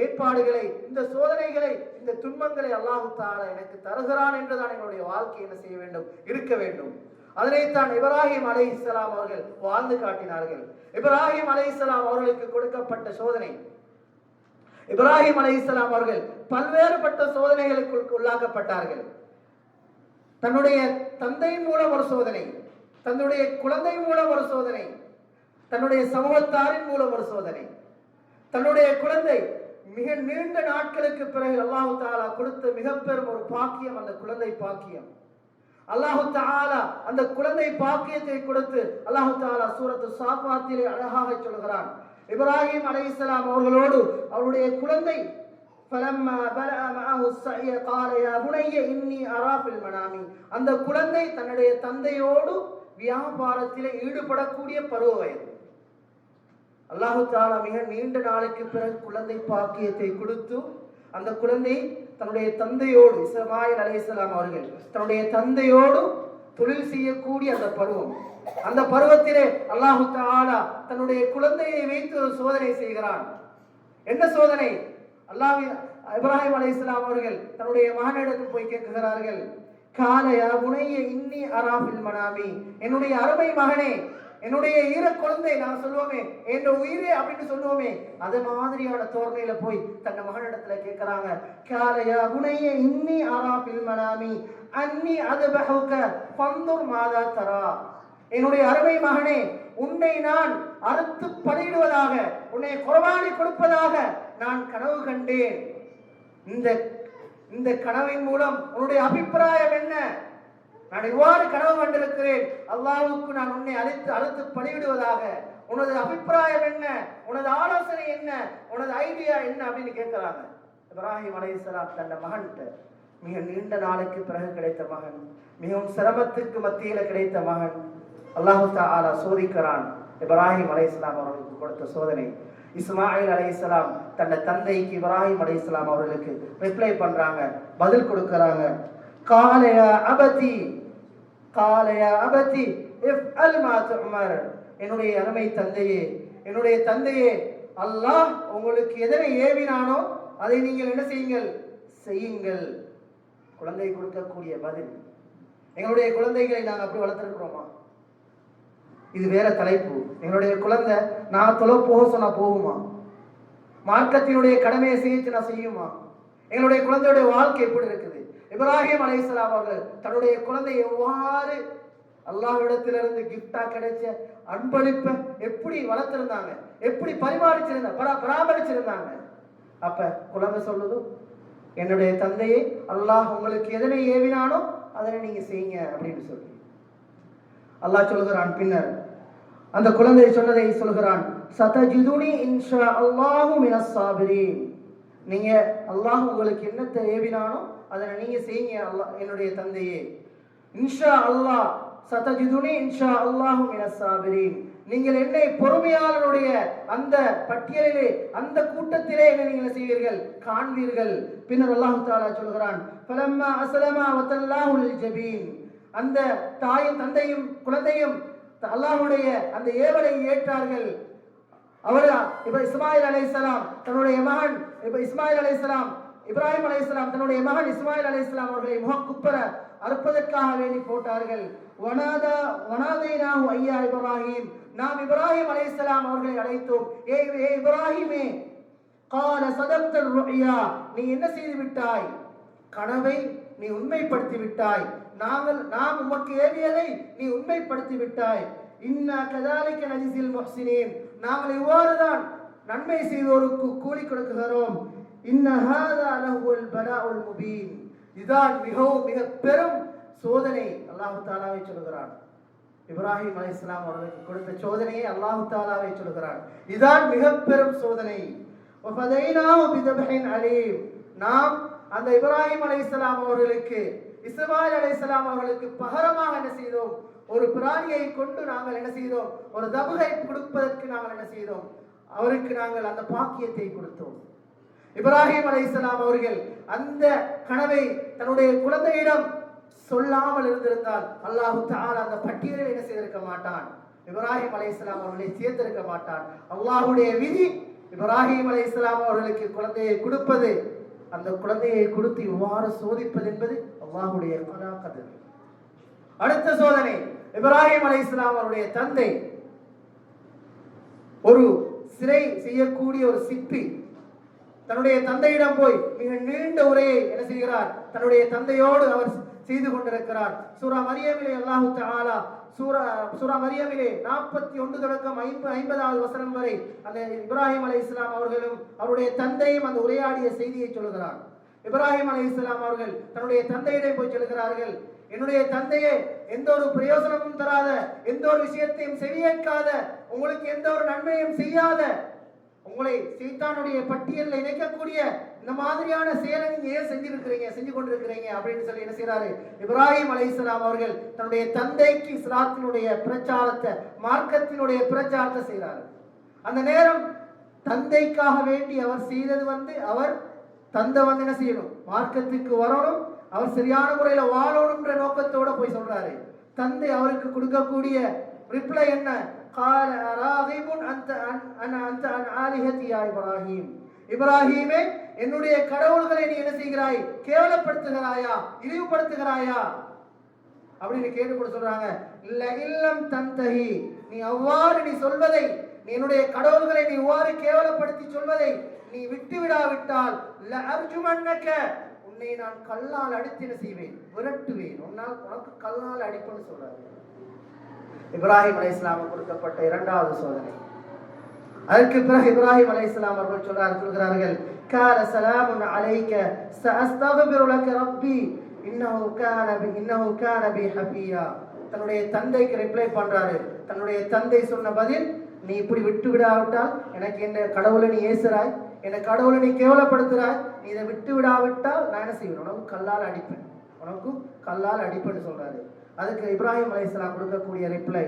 ஏற்பாடுகளை, இந்த சோதனைகளை, இந்த துன்பங்களை அல்லாஹ் தஆலா எனக்கு தருகிறான் என்றுதான் எங்களுடைய வாழ்க்கை என்ன செய்ய வேண்டும், இருக்க வேண்டும். அதனைத்தான் இப்ராஹிம் அலைஹிஸ்ஸலாம் அவர்கள் வாழ்ந்து காட்டினார்கள். இப்ராஹிம் அலைஹிஸ்ஸலாம் அவர்களுக்கு கொடுக்கப்பட்ட சோதனை, இப்ராஹிம் அலைஹிஸ்ஸலாம் அவர்கள் பல்வேறுபட்ட சோதனைகளுக்கு உள்ளாக்கப்பட்டார்கள். தன்னுடைய தந்தை மூலம் ஒரு சோதனை, தன்னுடைய குழந்தை மூலம் ஒரு சோதனை, தன்னுடைய சமூகத்தாரின் மூலம் ஒரு சோதனை. தன்னுடைய குழந்தை மிக நீண்ட நாட்களுக்கு பிறகு அல்லாஹ் தஆலா கொடுத்த மிக பெரும் ஒரு பாக்கியம், அந்த குழந்தை பாக்கியம். அல்லாஹ் தஆலா அந்த குழந்தை பாக்கியத்தை கொடுத்து அல்லாஹ் தஆலா சூரத்து சாஃபாத்திலே அழகாக சொல்கிறான். இப்ராஹிம் அலைஹிஸ்ஸலாம் அவர்களோடு அவருடைய குழந்தை ஃபலம்மா பலஅ மஅஹு ஸய قال يا بني إني أرى في المنام, அந்த குழந்தை தன்னுடைய தந்தையோடு வியாபாரத்திலே ஈடுபடக்கூடிய பருவ வயது. அல்லாஹ் தஆலா மிக நீண்ட நாளுக்கு பிறகு குழந்தை பாக்கியத்தை கொடுத்து அந்த குழந்தை தன்னுடைய தந்தையோடு, இஸ்மாயில் அலைஹிஸ்ஸலாம் அவர்கள் தன்னுடைய தந்தையோடு தொழில் செய்யக்கூடிய அந்த பருவம், அந்த பருவத்திலே அல்லாஹ் தஆலா தன்னுடைய குழந்தையை வைத்து ஒரு சோதனை செய்கிறான். என்ன சோதனை? இப்ராஹிம் அலைஹிஸ்ஸலாம் அவர்கள் தன்னுடைய மகனிடத்தில் போய் கேட்கிறார்கள், கால யா புனைய இன்னி அரா ஃபில் மனாமி, என்னுடைய அருமை மகனே, என்னுடைய ஈர குழந்தை, நான் சொல்லுவோமே என்ற உயிரே அப்படின்னு சொல்லுவோமே, அது மாதிரியான தோரணையில போய் தன் மகனிடத்துல கேட்கிறாங்க. கால யா புனைய இன்னி அரா ஃபில் மனாமி அன்னி அதுபஹுக ஃபந்துர் மாதா தரா, என்னுடைய அருமை மகனே, உன்னை நான் அறுத்து பலியிடுவதாக, உன்னை குர்பானி கொடுப்பதாக நான் கனவு கண்டேன். இந்த கனவின் மூலம் உன்னுடைய அபிப்பிராயம் என்ன? நான் இவ்வாறு கனவு கண்டிருக்கிறேன், அல்லாஹ்வுக்கு நான் உன்னை அறுத்து பலியிடுவதாக, உனது அபிப்பிராயம் என்ன, உனது ஆலோசனை என்ன, உனது ஐடியா என்ன அப்படின்னு கேட்கிறாங்க. இப்ராஹிம் அலைஹிஸ்ஸலாம் தன் மகன்கிட்ட, மிக நீண்ட நாளுக்கு பிறகு கிடைத்த மகன், மிகவும் சிரமத்துக்கு மத்தியில கிடைத்த மகன், அல்லாஹ் தஆலா சோதிக்கிறான். இப்ராஹிம் அலைஹிஸ்ஸலாம் அவர்களுக்கு கொடுத்த சோதனை. இஸ்மாயில் அலைஹிஸ்ஸலாம் தன்னை தந்தைக்கு இப்ராஹிம் அலைஹிஸ்ஸலாம் அவர்களுக்கு ரிப்ளை பண்றாங்க, பதில் கொடுக்கறாங்க. قال يا أبتي افعل ما تؤمر, என்னுடைய அருமை தந்தையே, என்னுடைய தந்தையே, அல்லாஹ் உங்களுக்கு எதனை ஏவினானோ அதை நீங்கள் என்ன செய்யுங்கள். குழந்தை கொடுக்கக்கூடிய பதில். எங்களுடைய குழந்தைகளை நாங்கள் அப்படி வளர்த்திருக்கிறோமா? இது வேற தலைப்பு. எங்களுடைய குழந்தை நான் தொலை போக சொன்னா போகுமா? மார்க்கத்தினுடைய கடமையை செய்ய செய்யுமா? எங்களுடைய குழந்தையுடைய வாழ்க்கை எப்படி இருக்குது? இப்ராஹிம் அலைஹிஸ்ஸலாம் அவர்கள் தன்னுடைய குழந்தை எவ்வாறு அல்லாஹ்விடத்திலிருந்து கிஃப்டா கிடைச்ச அன்பளிப்பை எப்படி வளர்த்திருந்தாங்க, எப்படி பராமரிச்சிருந்தாங்க. அப்ப குழந்தை சொல்லுது, என்னுடைய தந்தையை அல்லாஹ் உங்களுக்கு எதனை ஏவினானோ அதனை நீங்க செய்யுங்க அப்படின்னு சொல்லி அல்லாஹ் சொல்கிறான். பின்னர் அந்த குழந்தை சொன்னதை சொல்கிறான், சதஜிதுனி இன்ஷா அல்லாஹு மினஸ் சாபிரீன், நீங்க அல்லாஹ் உங்களுக்கு என்னத்தை ஏவினானோ அதனை நீங்க செய்யுங்க அல்லாஹ் என்னுடைய தந்தையே. இன்ஷா அல்லாஹ் சதஜிதுனி இன்ஷா அல்லாஹு மினஸ் சாபிரீன், நீங்கள் என்னை பொறுமையாளருடைய அந்த பட்டியலிலே, அந்த கூட்டத்திலே என்ன நீங்கள் செய்வீர்கள், காண்பீர்கள். பின்னர் அல்லாஹ் தஆலா சொல்கிறான், ஃபலம்மா அஸ்லமா வதல்லாஹு லில் ஜபீன், அந்த தாயும் தந்தையும் குழந்தையும் அல்லாஹ்வுடைய அந்த ஏவலை ஏற்றார்கள். அவர் இஸ்மாயில் அலைஹிஸ்ஸலாம் தன்னுடைய மகன் இஸ்மாயில் அலைஹிஸ்ஸலாம் இப்ராஹிம் அலைஹிஸ்ஸலாம் தன்னுடைய மகன் இஸ்மாயில் அலைஹிஸ்ஸலாம் அவர்களை முகக்குப்புற அறுப்பதற்காக வேண்டி போட்டார்கள். வனாதைனாஹு ஐயா இப்ராஹிம், நாம் இப்ராஹிம் அலைஹிஸ்ஸலாம் அவர்களை அழைத்தோம், ஏ இப்ராஹிமே, கால சதக்தர் ருயா, நீ என்ன செய்து விட்டாய், கனவை நீ உண்மைப்படுத்தி விட்டாய், நாம் உமக்கு ஏவியதை நீ உண்மைப்படுத்தி விட்டாய். இன்னா கதாலிக நஜிஸில் முஹ்சினீன், நாங்கள் இவ்வாறுதான் நன்மை செய்வோருக்கு கூலி கொடுக்கிறோம். இன்ன ஹாதா லஹுல் பலாஉல் முபீன், இதுதான் மிக பெரும் சோதனை. அல்லாஹ் தஆலாவை சொல்கிறான், இப்ராஹிம் அலைஹிஸ்ஸலாம் அவர்களுக்கு கொடுத்த சோதனையை அல்லாஹ் தஆலாவை சொல்கிறான், இதுதான் மிக பெரும் சோதனை. வஃபதைனாஹு பிதப்ஹின் அலீம், நாம் அந்த இப்ராஹிம் அலைஹிஸ்ஸலாம் அவர்களுக்கு இஸ்மாயில் அலைஹிஸ்ஸலாம் அவர்களுக்கு பகரமாக என்ன செய்தோம், ஒரு பிராணியை கொண்டு நாங்கள் என்ன செய்தோம், ஒரு தபுகை கொடுப்பதற்கு நாங்கள் என்ன செய்தோம், அவருக்கு நாங்கள் அந்த பாக்கியத்தை கொடுத்தோம். இப்ராஹிம் அலைஹிஸ்ஸலாம் அவர்கள் அந்த கனவை தன்னுடைய குழந்தையிடம் சொல்லாமல் இருந்திருந்தால் அல்லாஹ் தஆலா அந்த பட்டியலில் என்ன செய்திருக்க மாட்டான், இப்ராஹிம் அலைஹிஸ்ஸலாம் அவர்களை சேர்த்திருக்க மாட்டான். அல்லாஹ்வுடைய விதி இப்ராஹிம் அலைஹிஸ்ஸலாம் அவர்களுக்கு குழந்தையை கொடுப்பது, அந்த குழந்தையை கொடுத்து இவ்வாறு சோதிப்பது என்பது அல்லாஹ்வுடைய கதர். அடுத்த சோதனை, இப்ராஹிம் அலைஹிஸ்ஸலாம் அவருடைய தந்தை ஒரு சிலை செய்யக்கூடிய ஒரு சிற்பி தன்னுடைய தந்தையிடம் போய் மிக நீண்ட உரையை என்ன செய்கிறார், தன்னுடைய தந்தையோடு அவர் செய்து கொண்டிருக்கிறார். சூரா மரியமிலே அல்லாஹ் தஆலா சூரா மரியமிலே 41 தொடக்கம் 50வது வசனம் வரை அந்த இப்ராஹிம் அலைஹிஸ்ஸலாம் அவர்களும் அவருடைய தந்தையும் அந்த உரையாடிய செய்தியை சொல்கிறார். இப்ராஹிம் அலைஹிஸ்ஸலாம் அவர்கள் தன்னுடைய தந்தையிடம் போய் சொல்கிறார்கள், என்னுடைய தந்தையே, எந்த ஒரு பிரயோஜனமும் தராத, எந்த ஒரு விஷயத்தையும் செவியேற்காத, உங்களுக்கு எந்த ஒரு நன்மையும் செய்யாத, உங்களை சைத்தானுடைய பட்டியலில் இணைக்கக்கூடிய இந்த மாதிரியான செயலை நீங்க ஏன் செஞ்சு கொண்டிருக்கிறீங்க அப்படின்னு சொல்லி என்ன செய்யறாரு, இப்ராஹிம் அலைஹிஸ்ஸலாம் அவர்கள் தன்னுடைய தந்தைக்கு இஸ்லாத்தினுடைய பிரச்சாரத்தை, மார்க்கத்தினுடைய பிரச்சாரத்தை செய்கிறார். அந்த நேரம் தந்தைக்காக வேண்டி அவர் செய்தது அவர் தந்தை என்ன செய்யணும், மார்க்கத்துக்கு வரணும், அவர் சரியான முறையில வாழணும்ன்ற நோக்கத்தோட போய் சொல்றாரு. தந்தை அவருக்கு கொடுக்கக்கூடிய ரிப்ளை என்ன, قال راغب انت عن آلهتي يا ابراهيم, இப்ராஹிமே, என்னுடைய கடவுள்களை நீ என்ன செய்கிறாய், கேவலப்படுத்துகிறாயா, இழிவுபடுத்துகிறாயா அப்படின்னு கேட்டு சொல்றாங்க. இல்ல இல்லம் தந்தஹி, நீ அவ்வாறு நீ சொல்வதை, நீ என்னுடைய கடவுள்களை நீ இவ்வாறு கேவலப்படுத்தி சொல்வதை நீ விட்டு விடாவிட்டால் லஅர்ஜுமன்னக, உன்னை நான் கல்லால் அடித்து என்ன செய்வேன், விரட்டுவேன், உனக்கு கல்லால் அடிப்பேன்னு சொல்றாரு. இப்ராஹிம் அலைஹிஸ்ஸலாம் கொடுக்கப்பட்ட இரண்டாவது சோதனை. அதற்கு பிறகு இப்ராஹிம் அலைஹிஸ்ஸலாம் அவர்கள் சொல்கிறார்கள், கால ஸலாமுன் அலைக சஅஸ்தக்பிரு லக ரப்பி இன்னஹு கான பி ஹஃபியா. தன்னுடைய தந்தைக்கு ரிப்ளை பண்றாரு. தன்னுடைய தந்தை சொன்ன பதில், நீ இப்படி விட்டு விடாவிட்டால், எனக்கு என் கடவுளை நீ ஏசுறாய், என் கடவுளை நீ கேவலப்படுத்துறாய், நீ இதை விட்டு விடாவிட்டால் நான் என்ன செய்வேன், உனக்கு கல்லால் அடிப்பேன்னு சொல்றாரு. அதுக்கு இப்ராஹிம் அலைஹிஸ்ஸலாம் கொடுக்கக்கூடிய ரிப்ளை,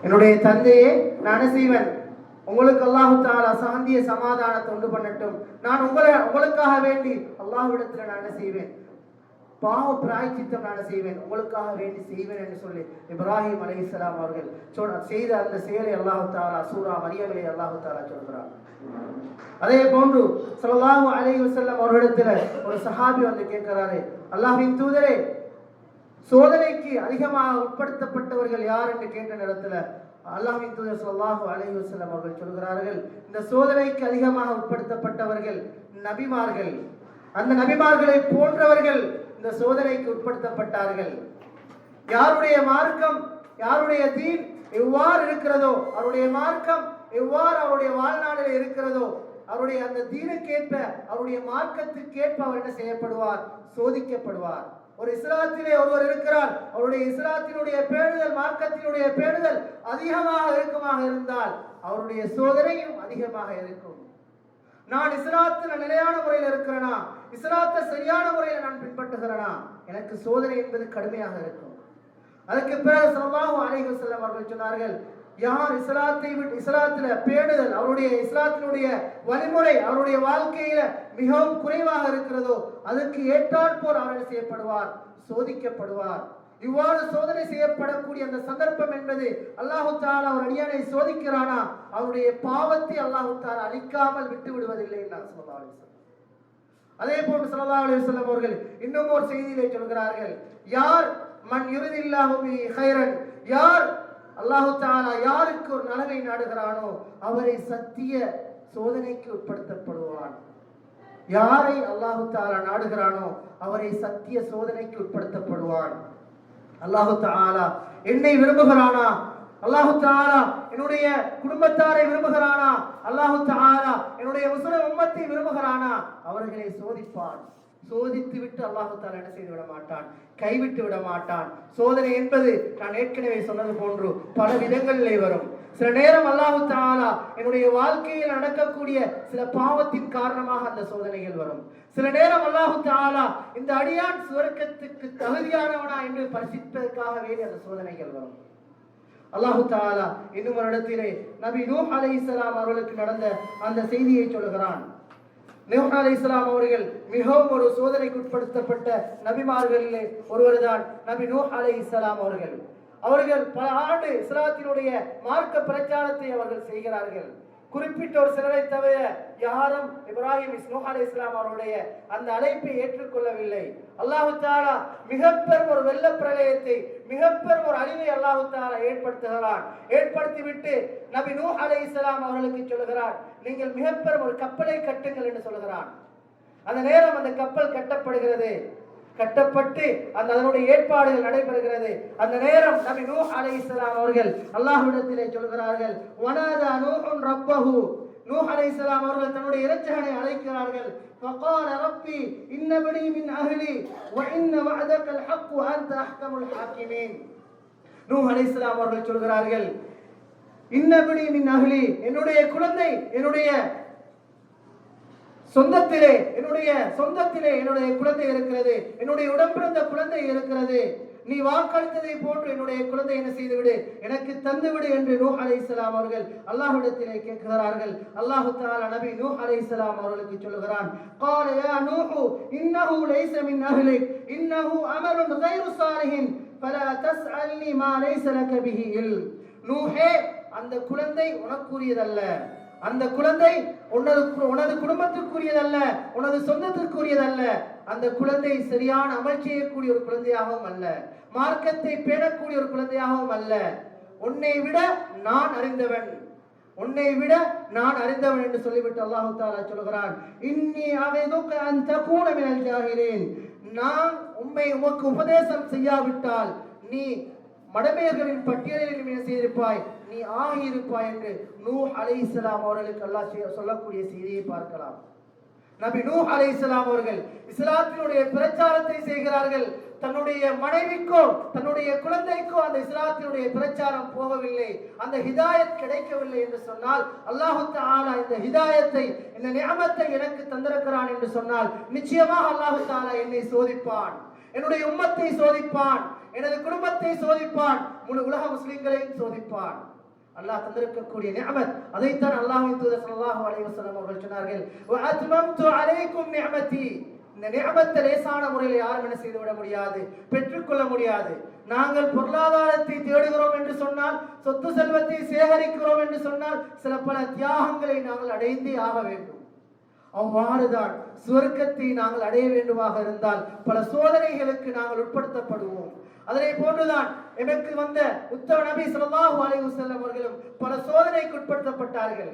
என்னுடைய தந்தையே, நான் என்ன செய்வேன், உங்களுக்கு அல்லாஹ் தஆலா சாந்திய சமாதானத்தை உண்டு பண்ணட்டும், நான் உங்களுக்காக வேண்டி அல்லாஹ்விடத்தில் நான் என்ன செய்வேன், பாவ பிராயச்சித்தம் நான் செய்வேன், உங்களுக்காக வேண்டி செய்வேன் என்று சொல்லி இப்ராஹிம் அலைஹிஸ்ஸலாம் அவர்கள் செய்த அந்த செயலை அல்லாஹ் தஆலா சூரா மரியமிலே அல்லாஹ் தஆலா சொல்கிறார். அதே போன்று ஸல்லல்லாஹு அலைஹி வஸல்லம் அவர்களிடத்தில் ஒரு சஹாபி வந்து கேட்கிறாரு, அல்லாஹ்வின் தூதரே, சோதனைக்கு அதிகமாக உட்படுத்தப்பட்டவர்கள் யார் என்று கேட்ட நேரத்தில் அல்லாஹ்வின் தூதர் ஸல்லல்லாஹு அலைஹி வஸல்லம் அவர்கள் சொல்கிறார்கள், இந்த சோதனைக்கு அதிகமாக உட்படுத்தப்பட்டவர்கள் நபிமார்கள், அந்த நபிமார்களை போன்றவர்கள் இந்த சோதனைக்கு உட்படுத்தப்பட்டார்கள். யாருடைய மார்க்கம், யாருடைய தீன் எவ்வாறு இருக்கிறதோ, அவருடைய மார்க்கம் எவ்வாறு அவருடைய வாழ்நாளில் இருக்கிறதோ, அவருடைய அந்த தீனுக்கேற்ப, அவருடைய மார்க்கத்துக்கேற்ப அவர் என்ன செய்யப்படுவார், சோதிக்கப்படுவார். ஒரு இஸ்லாத்திலே ஒருவர் இருக்கிறார், அவருடைய இஸ்லாத்தினுடைய பேணுதல், மார்க்கத்தினுடைய பேணுதல் அதிகமாக இருந்தால் அவருடைய சோதனையும் அதிகமாக இருக்கும். நான் இஸ்லாத்துல நிலையான முறையில் இருக்கிறேனா, இஸ்லாத்தை சரியான முறையில் நான் பின்பற்றுகிறேனா, எனக்கு சோதனை என்பது கடுமையாக இருக்கும். அதுக்கு பிறகு ஸல்லல்லாஹு அலைஹி வஸல்லம் அவர்கள் சொன்னார்கள், யார் இஸ்லாத்துல பேணுதல், அவருடைய இஸ்லாத்தினுடைய வழிமுறை அவருடைய வாழ்க்கையில மிகவும் குறைவாக இருக்கிறதோ, அதுக்கு ஏற்றாற்போர் அவர் செய்யப்படுவார், சோதிக்கப்படுவார். இவ்வாறு சோதனை செய்யப்படக்கூடிய அந்த சந்தர்ப்பம் என்பது அல்லாஹு தஆலா ஒரு அடியானை சோதிக்கிறானா அவருடைய பாவத்தை அல்லாஹு தஆலா அழிக்காமல் விட்டு விடுவதில்லை என்றார் ஸல்லல்லாஹு அலைஹி வஸல்லம். அதே போன்று ஸல்லல்லாஹு அலைஹி வஸல்லம் அவர்கள் இன்னும் ஒரு செய்தியிலே சொல்கிறார்கள், யார் மன் யுரிதில்லாஹு பி கைரன், யார் அல்லாஹு தஆலா யாருக்கு ஒரு நலவை நாடுகிறானோ அவரை சத்திய சோதனைக்கு உட்படுத்தப்படுவான். யாரை அல்லாஹு தஆலா நாடுகிறானோ அவரை சத்திய சோதனைக்கு உட்படுத்தப்படுவான். அல்லாஹு தஆலா என்னை விரும்புகிறானா, அல்லாஹு தஆலா என்னுடைய குடும்பத்தாரை விரும்புகிறானா, அல்லாஹு தஆலா என்னுடைய முஸ்லிம் உம்மத்தை விரும்புகிறானா, அவர்களை சோதிப்பான். சோதித்து விட்டு அல்லாஹு தஆலா என்ன செய்து விட மாட்டான், கைவிட்டு விட மாட்டான். சோதனை என்பது நான் ஏற்கனவே சொன்னது போன்று பல விதங்களிலே வரும். சில நேரம் அல்லாஹு தஆலா என்னுடைய வாழ்க்கையில் நடக்கக்கூடிய சில பாவத்தின் காரணமாக அந்த சோதனைகள் வரும். சில நேரம் அல்லாஹு தஆலா இந்த அடியான் சுவர்க்கத்துக்கு தகுதியானவனா என்று பரிசிப்பதற்காகவே அந்த சோதனைகள் வரும். அல்லாஹு தஆலா இன்னும் ஒரு இடத்திலே நபி நூஹ் அலைஹிஸ்ஸலாம் அவர்களுக்கு நடந்த அந்த செய்தியை சொல்கிறான். நூஹ் அலைஹிஸ்ஸலாம் அவர்கள் மிகவும் ஒரு சோதனைக்கு உட்படுத்தப்பட்ட நபிமார்களிலே ஒருவர்தான் நபி நூஹ் அலைஹிஸ்ஸலாம் அவர்கள். அவர்கள் பல ஆண்டு இஸ்லாத்தினுடைய மார்க்க பிரச்சாரத்தை அவர்கள் செய்கிறார்கள். குறிப்பிட்ட ஒரு சிலரை தவிர யாரும் இப்ராஹிம் நூஹ் அலைஹிஸ்ஸலாம் அவருடைய அந்த அழைப்பை ஏற்றுக்கொள்ளவில்லை. அல்லாஹு தஆலா மிகப்பெரும் ஒரு வெள்ள பிரளயத்தை, மிகப்பெரும் ஒரு அழிவை அல்லாஹு தஆலா ஏற்படுத்துகிறான். ஏற்படுத்திவிட்டு நபி நூஹ் அலைஹிஸ்ஸலாம் அவர்களுக்கு சொல்கிறார், நீங்கள் மிகப்பெரும் ஒரு கப்பலை கட்டுங்கள் என்று சொல்கிறான். அந்த நேரம் அந்த கப்பல் கட்டப்படுகிறது. கட்டப்பட்டு அதனுடைய ஏற்பாடுகள் நடைபெறுகிறது. அந்த நேரம் நபி நூஹ் அலைஹிஸ்ஸலாம் அவர்கள் அல்லாஹ்விடத்திலே சொல்கிறார்கள், வனாதா நூஹுன் ரப்பஹு, நூஹ் அலைஹிஸ்ஸலாம் அவர்கள் தன்னுடைய இரட்சகனை அழைக்கிறார்கள். ஃபகால ரப்பி இன்ன பனி மின் அஹ்லி வ இன்ன வஅதகல் ஹக் வ அன்த அஹ்கமுல் ஹாகிமீன். நூஹ் அலைஹிஸ்ஸலாம் அவர்கள் சொல்கிறார்கள், இன்ன பனி மின் அஹ்லி, என்னுடைய குழந்தை என்னுடைய சொந்தத்திலே என்னுடைய குழந்தை இருக்கிறது, என்னுடைய உடம்பிறந்த குழந்தை இருக்கிறது. நீ வாக்களித்ததை போன்று என்னுடைய குழந்தை என்ன செய்துவிடு, எனக்கு தந்துவிடு என்று நூஹ் அலைஹிஸ்ஸலாம் அவர்கள் அல்லாஹ்விடத்திலே கேட்கிறார்கள். அல்லாஹ் தஆலா நபி நூஹ் அலைஹிஸ்ஸலாம் அவர்களுக்கு சொல்கிறான், قال يا نوح انه ليس من اهلك انه عمل غير صالح فلا تسألني ما ليس لك به علم. நூஹே, அந்த குழந்தை உனக்குரியதல்ல, அந்த குழந்தை உனது குடும்பத்திற்குரியதல்ல, உனது சொந்தத்திற்குரியதல்ல. அந்த குழந்தை சரியான அமல் செய்யக்கூடிய ஒரு குழந்தையாகவும் அல்ல, மார்க்கத்தை பேணக்கூடிய ஒரு குழந்தையாகவும் அல்ல. உன்னை விட நான் அறிந்தவன் என்று சொல்லிவிட்டு அல்லாஹ் தஆலா சொல்கிறான், இன்னி அஊதுக அன் தகூன மினல் ஜாஹிலீன், நான் உமக்கு உபதேசம் செய்யாவிட்டால் நீ மடமையர்களின் பட்டியலில் என்ன செய்திருப்பாய், நீ ஆகியிருப்பாய் என்று நூஹ் அலைஹிஸ்ஸலாம் அவர்களுக்கு அல்லாஹ் சொல்லக்கூடிய செய்தியை பார்க்கலாம். நபி நூஹ் அலைஹிஸ்ஸலாம் அவர்கள் இஸ்லாத்தினுடைய பிரச்சாரத்தை செய்கிறார்கள். தன்னுடைய மனைவிக்கோ தன்னுடைய குழந்தைக்கோ அந்த இஸ்லாத்தினுடைய பிரச்சாரம் போகவில்லை, அந்த ஹிதாயத் கிடைக்கவில்லை என்று சொன்னால், அல்லாஹ் தஆலா இந்த ஹிதாயத்தை, இந்த நிஅமத்தை எனக்கு தந்திருக்கிறான் என்று சொன்னால் நிச்சயமாக அல்லாஹ் தஆலா என்னை சோதிப்பான், என்னுடைய உம்மத்தை சோதிப்பான், எனது குடும்பத்தை சோதிப்பான், முழு உலக முஸ்லிம்களையும் சோதிப்பான். அல்லாஹ் தந்திருக்கக்கூடிய நிஅமத், அதைத்தான் அல்லாஹ்வின் தூதர் ஸல்லல்லாஹு அலைஹி வஸல்லம் அவர்கள் சொன்னார்கள், வ அத்மம்து அலைக்கும் நிஅமதி. இந்த நிஅமத்தை லேசான முறையில் யாரும் என்ன செய்து விட முடியாது, பெற்றுக்கொள்ள முடியாது. நாங்கள் பொருளாதாரத்தை தேடுகிறோம் என்று சொன்னால், சொத்து செல்வத்தை சேகரிக்கிறோம் என்று சொன்னால், சில பல தியாகங்களை நாங்கள் அடைந்தே ஆக வேண்டும். அவ்வாறுதான் சுவர்க்கத்தை நாங்கள் அடைய வேண்டுமாக இருந்தால் பல சோதனைகளுக்கு நாங்கள் உட்படுத்தப்படுவோம். அதனை போன்றுதான் எமக்கு வந்த உத்தம நபி ஸல்லல்லாஹு அலைஹி வஸல்லம் அவர்களும் பல சோதனைக்கு உட்படுத்தப்பட்டார்கள்.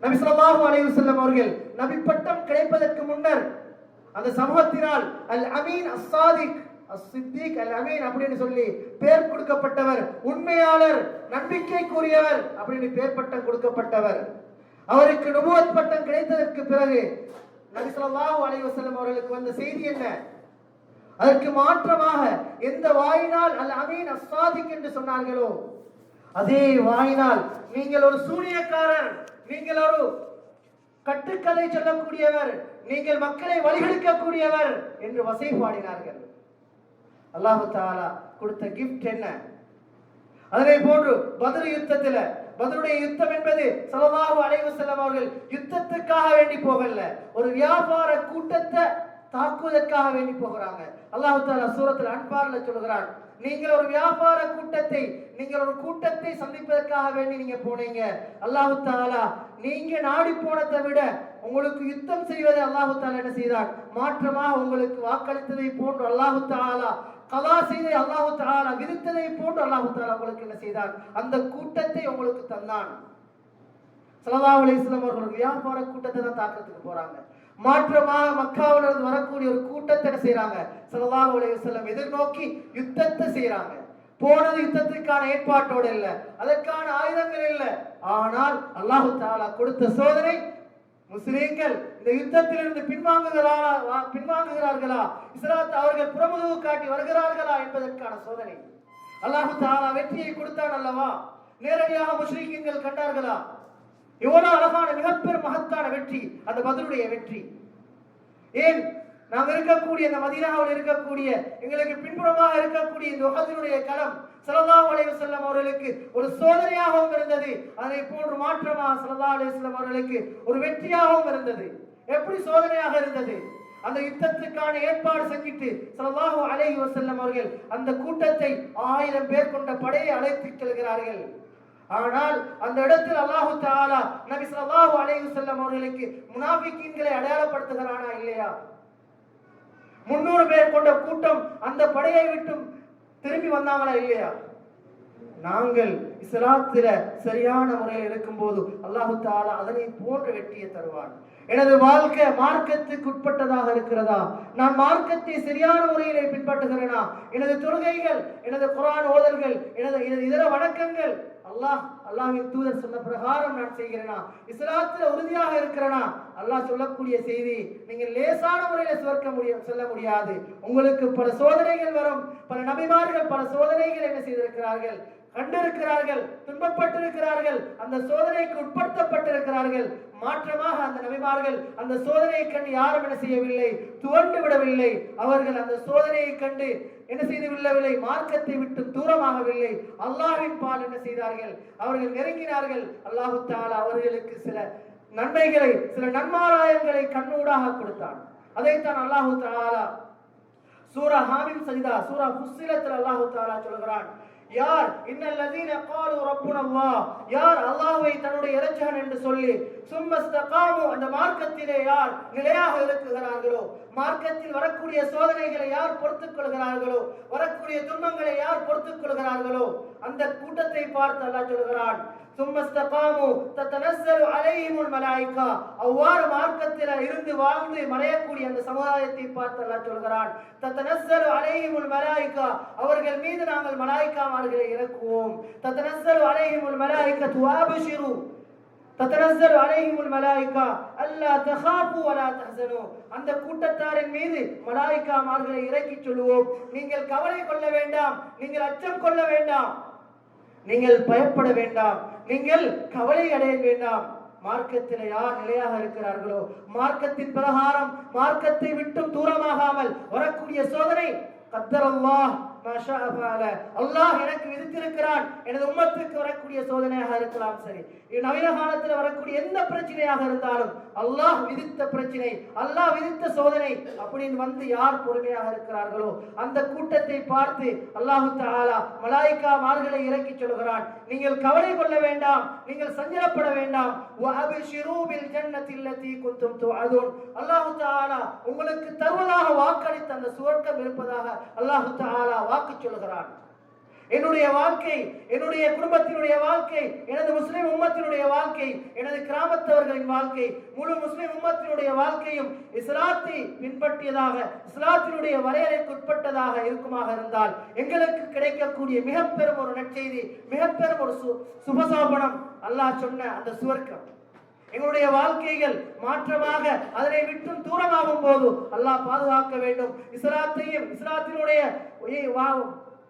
நபி ஸல்லல்லாஹு அலைஹி வஸல்லம் அவர்கள் நபி பட்டம் கிடைப்பதற்கு முன்னர் அந்த சமூகத்தினால் அல் அமீன் அஸ்ஸாதிக் அஸ்-சித்தீக் அல் அமீன் அப்படின்னு சொல்லி பெயர் கொடுக்கப்பட்டவர், உண்மையாளர், நம்பிக்கைக்குரியவர் அப்படின்னு பெயர் பட்டம் கொடுக்கப்பட்டவர். அவருக்கு நுபுவத் பட்டம் கிடைத்ததற்கு பிறகு நபி ஸல்லல்லாஹு அலைஹி வஸல்லம் அவர்களுக்கு வந்த செய்தி என்ன? அதற்கு மாற்றமாக எந்த வாயினால் அல் அமீன் அஸ்ஸாதிக் என்று சொன்னார்களோ அதே வாயினால் நீங்கள் ஒரு சூனியக்காரர், நீங்கள் ஒரு கட்டுக்கதை சொல்லக்கூடியவர், நீங்கள் மக்களை வழிகெடுக்கக்கூடியவர் என்று வசைபாடினார்கள். அல்லாஹ் தஆலா கொடுத்த கிஃப்ட் என்ன? அதே போன்று பத்ர் யுத்தத்தில், பத்ருடைய யுத்தம் என்பது ஸல்லல்லாஹு அலைஹி வஸல்லம் அவர்கள் யுத்தத்துக்காக வேண்டி போகல, ஒரு வியாபார கூட்டத்தை தாக்குவதற்காக வேண்டி போகிறாங்க. அல்லாஹ் தஆலா சூரத்துல் அன்பால்ல சொல்கிறான், நீங்கள் ஒரு வியாபார கூட்டத்தை, நீங்கள் ஒரு கூட்டத்தை சந்திப்பதற்காக வேண்டி நீங்க போனீங்க. அல்லாஹ் தஆலா நீங்க நாடி போனதை விட உங்களுக்கு யுத்தம் செய்வதை அல்லாஹ் தஆலா என்ன செய்தார்? மாற்றமாக உங்களுக்கு வாக்களித்ததை போன்று அல்லாஹ் தஆலா கலா செய்தை அல்லாஹ் தஆலா விதித்ததை போன்று அல்லாஹ் தஆலா உங்களுக்கு என்ன செய்தார்? அந்த கூட்டத்தை உங்களுக்கு தந்தான். ஸல்லல்லாஹு அலைஹி வஸல்லம் அவர்கள் வியாபார கூட்டத்தை தான் தாக்குறதுக்கு போறாங்க. மாற்றமாக மக்காவிலிருந்து வரக்கூடிய ஒரு கூட்டத்தை என்ன செய்யறாங்க? ஸல்லல்லாஹு அலைஹி வஸல்லம் எதிர்நோக்கி யுத்தத்தை செய்யறாங்க. போனது யுத்தத்துக்கான ஏற்பாட்டோடு இல்ல, அதற்கான ஆயுதங்கள் இல்ல. ஆனால் அல்லாஹ் தஆலா கொடுத்த சோதனை, முஸ்லிம்கள் இந்த யுத்தத்திலிருந்து பின்வாங்குகிறார்களா, இஸ்லாத்தை அவர்கள் புறமுதுகு காட்டி வருகிறார்களா என்பதற்கான சோதனை. அல்லாஹ் தஆலா வெற்றியை கொடுத்தான் அல்லவா? நேரடியாக முஸ்லிம்கள் கண்டார்களா? எவ்வளவு அழகான மிகப்பெரும் மகத்தான வெற்றி அந்த பத்ருடைய வெற்றி. ஏன் நாம் இருக்கக்கூடிய இந்த மதீனாவில் இருக்கக்கூடிய எங்களுக்கு பின்புறமாக இருக்கக்கூடிய இந்த உஹதினுடைய களம் ஸல்லல்லாஹு அலைஹி வஸல்லம் அவர்களுக்கு ஒரு சோதனையாகவும் இருந்தது. அதை போன்று மாற்றமாக ஸல்லல்லாஹு அலைஹி வஸல்லம் அவர்களுக்கு ஒரு வெற்றியாகவும் இருந்தது. எப்படி சோதனையாக இருந்தது? அந்த யுத்தத்துக்கான ஏற்பாடு செஞ்சிட்டு ஸல்லல்லாஹு அலைஹி வஸல்லம் அவர்கள் அந்த கூட்டத்தை 1000 பேர் கொண்ட படையை அழைத்து செல்கிறார்கள். ஆனால் அந்த இடத்தில் அல்லாஹ் தஆலா நபி ஸல்லல்லாஹு அலைஹி வஸல்லம் அவர்களுக்கு முனாஃபிகீன்களை அடையாளப்படுத்துகிறானா இல்லையா? 300 பேர் கொண்ட கூட்டம் அந்த படையை விட்டு திரும்பி வந்தாங்களா இல்லையா? நாங்கள் இஸ்லாத்தில சரியான முறையில் இருக்கும்போது அல்லாஹ் தஆலா அதனை போன்ற வெற்றியை தருவான். எனது வாழ்க்கை மார்க்கத்துக்கு உட்பட்டதாக இருக்கிறதா? நான் மார்க்கத்தை சரியான முறையிலே பின்பற்றுகிறேனா? எனது தொழுகைகள், எனது குர்ஆன் ஓதல்கள், எனது இதர வணக்கங்கள் அல்லாஹ்வின் தூதர் சொன்ன பிரகாரம் நான் செய்கிறேனா? இஸ்லாத்தில் உறுதியாக இருக்கிறேனா? அல்லாஹ் சொல்லக்கூடிய செய்தி, நீங்கள் லேசான முறையில் செல்ல முடியாது. உங்களுக்கு பல சோதனைகள் வரும். பல நபிமார்கள் பல சோதனைகள் என்ன செய்திருக்கிறார்கள்? கண்டிருக்கிறார்கள், துன்பப்பட்டிருக்கிறார்கள், அந்த சோதனைக்கு உட்படுத்தப்பட்டிருக்கிறார்கள். மாற்றமாக அந்த நபிமார்கள் அந்த சோதனையை கண்டு யாரும் என்ன செய்யவில்லை? துவண்டு விடவில்லை. அவர்கள் அந்த சோதனையை கண்டு என்ன செய்து விடவில்லை? மார்க்கத்தை விட்டு தூரமாகவில்லை. அல்லாஹ்வின் பால் என்ன செய்தார்கள்? அவர்கள் நெருங்கினார்கள். அல்லாஹ் தஆலா அவர்களுக்கு சில நன்மைகளை, சில நன்மாராயங்களை கண்ணூடாக கொடுத்தான். அதைத்தான் அல்லாஹ் தஆலா சூரா ஹாமீம் சஜ்தா, சூரா ஃபுஸ்ஸிலத்தில் அல்லாஹ் தஆலா சொல்கிறான், யார் இன்னல்லதீன காலு ரப்புனல்லாஹ், யார் அல்லாஹ்வை தன்னுடைய இரட்சகன் என்று சொல்லி சும்மஸ்தகாமு அந்த மார்க்கத்திலே யார் நிலையாக இருக்குகிறார்களோ, மார்க்கத்தில் வரக்கூடிய சோதனைகளை யார் பொறுத்துக் கொள்கிறார்களோ, வரக்கூடிய துன்பங்களை யார் பொறுத்துக் கொள்கிறார்களோ, அந்த கூட்டத்தை பார்த்து அல்லாஹ் சொல்கிறான், சும்மஸ்தகாமு தத்தனஸ்ஸலு அலைஹிமுல் மலாயிகா, அவ்வாறு மார்க்கத்தில் இருந்து வாழ்ந்து மறையக்கூடிய அந்த சமுதாயத்தை பார்த்து அல்லாஹ் சொல்கிறான், தத்தனஸ்ஸலு அலைஹிமுல் மலாயிகா, அவர்கள் மீது நாங்கள் மலாயிகாமார்களை இறக்குவோம். தத்தனஸ்ஸலு அலைஹிமுல் மலாயிகத்து வஅப்ஷிரு, தத்தனஸ்ஸலு அலைஹிமுல் மலாயிகா அல்லா தகாஃபு வலா தஹ்ஸனு, அந்த கூட்டத்தாரின் மீது மலாயிகாமார்களை இறக்கி சொல்லுவோம், நீங்கள் கவலை கொள்ள வேண்டாம், நீங்கள் அச்சம் கொள்ள வேண்டாம், நீங்கள் பயப்பட வேண்டாம், நீங்கள் கவலை அடைய வேண்டாம். மார்க்கத்தில் யார் நிலையாக இருக்கிறார்களோ, மார்க்கத்தின் பிரகாரம் மார்க்கத்தை விட்டும் தூரமாகாமல் வரக்கூடிய சோதனை கத்தரல்லாஹ் மாஷா ஃபஅல, அல்லாஹ் எனக்கு விதித்திருக்கிறான். எனது உம்மத்துக்கு வரக்கூடிய சோதனையாக இருக்கலாம் சரி, நவீன காலத்தில் வரக்கூடிய எந்த பிரச்சனையாக இருந்தாலும் அல்லாஹ் விதித்த பிரச்சனை, அல்லாஹ் விதித்த சோதனை அப்படின்னு வந்து யார் பொறுமையாக இருக்கிறார்களோ அந்த கூட்டத்தை பார்த்து அல்லாஹ் தஆலா மலாயிகா மார்களை இறக்கி சொல்கிறான், நீங்கள் கவலை கொள்ள வேண்டாம், நீங்கள் சஞ்சலப்பட வேண்டாம். வஅப்ஷிரு பில் ஜன்னத்தி அல்லதி குன்தும் துஅதுன், அல்லாஹ் தஆலா உங்களுக்கு தருவதாக வாக்களித்த அந்த சுவர்க்கம் இருப்பதாக அல்லாஹ் தஆலா வாக்கு சொல்கிறான். என்னுடைய வாழ்க்கை, என்னுடைய குடும்பத்தினுடைய வாழ்க்கை, எனது முஸ்லிம் உம்மத்தினுடைய வாழ்க்கை, எனது கிராமத்தவர்களின் வாழ்க்கை, முழு முஸ்லிம் உம்மத்தினுடைய வாழ்க்கையும் இஸ்லாத்தை பின்பற்றியதாக, இஸ்லாத்தினுடைய வரையறைக்கு உட்பட்டதாக இருக்குமாக இருந்தால் எங்களுக்கு கிடைக்கக்கூடிய மிகப்பெரும் ஒரு நற்செய்தி, மிகப்பெரும் ஒரு சுபசோபனம் அல்லாஹ் சொன்ன அந்த சுவர்க்கம். எங்களுடைய வாழ்க்கைகள் மாற்றமாக அதனை விட்டும் தூரமாகும் போது அல்லாஹ் பாதுகாக்க வேண்டும்.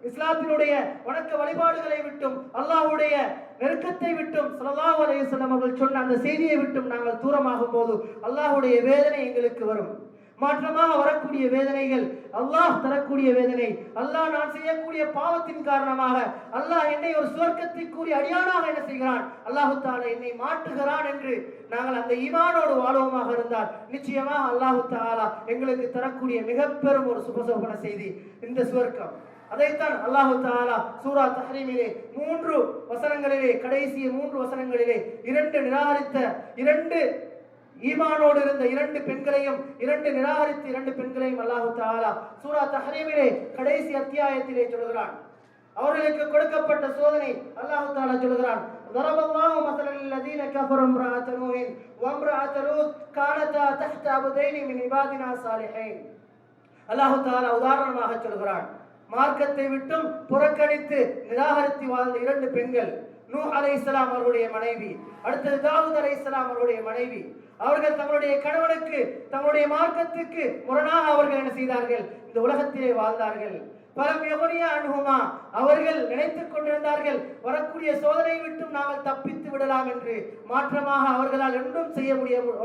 இஸ்லாத்தினுடைய வணக்க வழிபாடுகளை விட்டும், அல்லாஹ்வுடைய நெருக்கத்தை விட்டும், ஸல்லல்லாஹு அலைஹி வஸல்லம் அவர்கள் சொன்ன அந்த செய்தியை விட்டும் நாங்கள் தூரமாகும் போது அல்லாஹ்வுடைய வேதனை எங்களுக்கு வரும். மாற்றமாக வரக்கூடிய வேதனைகள் அல்லாஹ் தரக்கூடிய வேதனை. அல்லாஹ் நான் செய்யக்கூடிய பாவத்தின் காரணமாக அல்லாஹ் என்னை ஒரு சுவர்க்கத்திற்குரிய அடியானாக என்ன செய்கிறான், அல்லாஹு தஆலா என்னை மாற்றுகிறான் என்று நாங்கள் அந்த ஈமானோடு வாழ்வோமாக இருந்தால் நிச்சயமாக அல்லாஹு தஆலா எங்களுக்கு தரக்கூடிய மிக பெரும் ஒரு சுபசோபன செய்தி இந்த சுவர்க்கம். அதைத்தான் அல்லாஹு தஆலா சூரா தஹ்ரீமிலே 3 வசனங்களிலே, கடைசி 3 வசனங்களிலே 2 நிராகரித்த 2 ஈமானோடு இருந்த 2 பெண்களையும் 2 நிராகரித்த 2 பெண்களையும் அல்லாஹு தஆலா சூரா தஹ்ரீமிலே கடைசி அத்தியாயத்திலே சொல்கிறான். அவர்களுக்கு கொடுக்கப்பட்ட சோதனை அல்லாஹு தஆலா சொல்கிறான். ضربallahu مثلا للذين كفروا امرأة نوح وامرأة لوط كانتا تحت عبدين من عبادنا صالحين. அல்லாஹு தஆலா உதாரணமாக சொல்கிறான், மார்க்கத்தை விட்டும் புறக்கணித்து நிராகரித்து வாழ்ந்த 2 பெண்கள், நூஹ் அலைஹிஸ்ஸலாம் அவருடைய மனைவி, அடுத்தது தாவூத் அலைஹிஸ்ஸலாம் அவருடைய மனைவி. அவர்கள் தங்களுடைய கணவனுக்கு தங்களுடைய மார்க்கத்துக்கு முரணாக அவர்கள் என்ன செய்தார்கள், இந்த உலகத்திலே வாழ்ந்தார்கள். பலம் யகுனியா அன்ஹுமா, அவர்கள் நினைத்துக் கொண்டிருந்தார்கள் வரக்கூடிய சோதனை விட்டும் நாங்கள் தப்பித்து விடலாம் என்று. மாற்றமாக அவர்களால்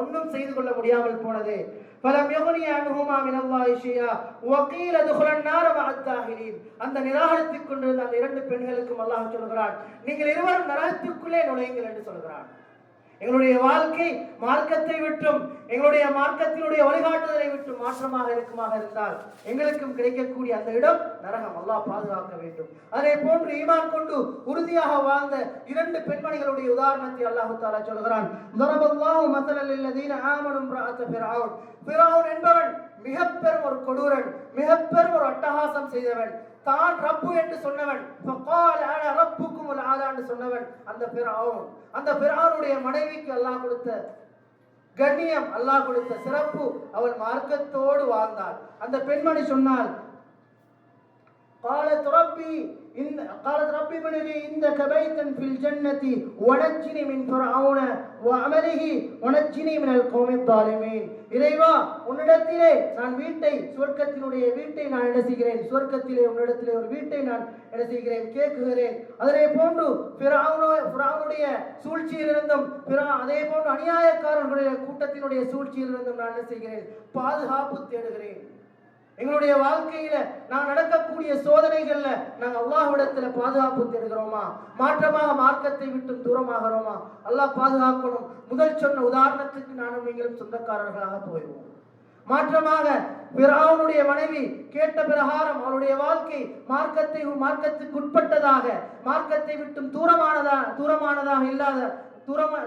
ஒன்றும் செய்து கொள்ள முடியாமல் போனது. பலம் யகுனியா அன்ஹுமா மினல்லாஹி ஷைஆ வகீல துஹுலன் நார மஅத்தாஹிரீன். அந்த நிராகரித்துக் கொண்டிருந்த அந்த 2 பெண்களுக்கும் அல்லாஹ் சொல்கிறான், நீங்கள் இருவரும் நரகத்திற்குள்ளே நுழையுங்கள் என்று சொல்கிறான். எங்களுடைய வாழ்க்கை மார்க்கத்தை விட்டும் எங்களுடைய மார்க்கத்தினுடைய வழிகாட்டுதலை விட்டும் மாற்றமாக இருக்குமாக இருந்தால் எங்களுக்கும் கிடைக்கக்கூடிய அந்த இடம் நரகம். அல்லாஹ் பாதுகாக்க வேண்டும். அதே போன்று ஈமான் கொண்டு உறுதியாக வாழ்ந்த 2 பெண்மணிகளுடைய உதாரணத்தை அல்லாஹ் தஆலா சொல்கிறான். ضربallahu مثلا للذين آمنوا امرأة فرعون. ஃபிரௌன் என்பவன் மிகப்பெரும் ஒரு கொடூரன், மிகப்பெரும் ஒரு அட்டகாசம் செய்தவன், தான் ரப்பு என்று சொன்னவன், ஃபகால அன ரப்புக்குமுல் ஆலா என்று சொன்னவன் அந்த ஃபிரௌன். அந்த ஃபிரௌனுடைய மனைவிக்கு அல்லாஹ் கொடுத்த கண்ணியம், அல்லாஹ் கொடுத்த சிறப்பு, அவள் மார்க்கத்தோடு வாழ்ந்தாள். அந்த பெண்மணி சொன்னாள், قالت ربي ابن لي عندك بيتا في الجنة ونجني من فرعون وعمله ونجني من القوم الظالمين. இறைவா, உன்னிடத்திலே நான் சுவர்க்கத்தினுடைய வீட்டை நான் என்ன செய்கிறேன், சுவர்க்கத்திலே உன்னிடத்திலே ஒரு வீட்டை நான் என்ன செய்கிறேன், கேட்குகிறேன். அதே போன்று ஃபிரௌனுடைய சூழ்ச்சியிலிருந்தும் அதே போன்று அநியாயக்காரர்களுடைய கூட்டத்தினுடைய சூழ்ச்சியிலிருந்தும் நான் என்ன செய்கிறேன், பாதுகாப்பு தேடுகிறேன். எங்களுடைய வாழ்க்கையில நான் நடக்கக்கூடிய சோதனைகள்ல நாங்க அல்லாஹ்விடத்துல பாதுகாப்பு தேடுகிறோமா, மாற்றமாக மார்க்கத்தை விட்டு தூரமாகிறோமா? அல்லாஹ் பாதுகாக்கணும். முதல் சொன்ன உதாரணத்துக்கு நானும் நீங்களும் சொந்தக்காரர்களாக போயிடுவோம். மாற்றமாக ஃபிரௌனுடைய மனைவி கேட்ட பிரகாரம் அவருடைய வாழ்க்கை மார்க்கத்துக்கு உட்பட்டதாக, மார்க்கத்தை விட்டும் தூரமானதாக இல்லாத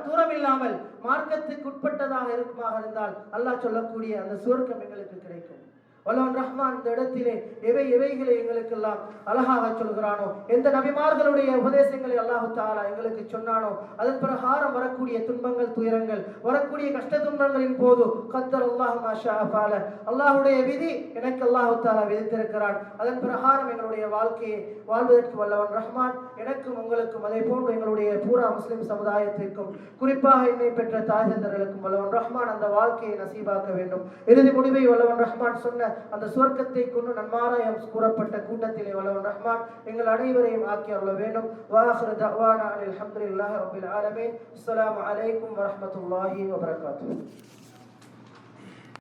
தூரம் இல்லாமல் மார்க்கத்துக்கு உட்பட்டதாக இருக்குமாக இருந்தால் அல்லாஹ் சொல்லக்கூடிய அந்த சுவர்க்கம் எங்களுக்கு கிடைக்கும். வல்லவன் ரஹ்மான் இந்த இடத்திலே எவைகளை எங்களுக்கெல்லாம் அழகாக சொல்கிறானோ, எந்த நபிமார்களுடைய உபதேசங்களை அல்லாஹு தஆலா எங்களுக்கு சொன்னானோ அதன் பிரகாரம் வரக்கூடிய துன்பங்கள், துயரங்கள், வரக்கூடிய கஷ்ட துன்பங்களின் போது கத்தர் அல்லாஹ் மாஷா ஃபால, அல்லாஹ்வுடைய விதி எனக்கு அல்லாஹு தஆலா விதித்திருக்கிறான். அதன் பிரகாரம் எங்களுடைய வாழ்க்கையை வாழ்வதற்கு வல்லவன் ரஹ்மான் எனக்கும் உங்களுக்கும் அதே போன்று எங்களுடைய பூரா முஸ்லிம் சமுதாயத்திற்கும் குறிப்பாக என்னை பெற்ற தாய் தந்தர்களுக்கும் வல்லவன் ரஹ்மான் அந்த வாழ்க்கையை நசீபாக்க வேண்டும். இறுதி முடிவை வல்லவன் ரஹ்மான் சொன்ன அந்த சுவர்க்கத்தை கொண்டு நன்மாராயம் கூறப்பட்ட கூட்டத்திலே வல்லவன் ரஹ்மான் எங்கள் அனைவரையும் ஆக்கி அருள வேண்டும். வாஹிரு தஅவானா அல்ஹம்துலில்லாஹி ரப்பில் ஆலமீன். அஸ்ஸலாமு அலைக்கும் வரஹ்மத்துல்லாஹி வபரகாத்துஹு.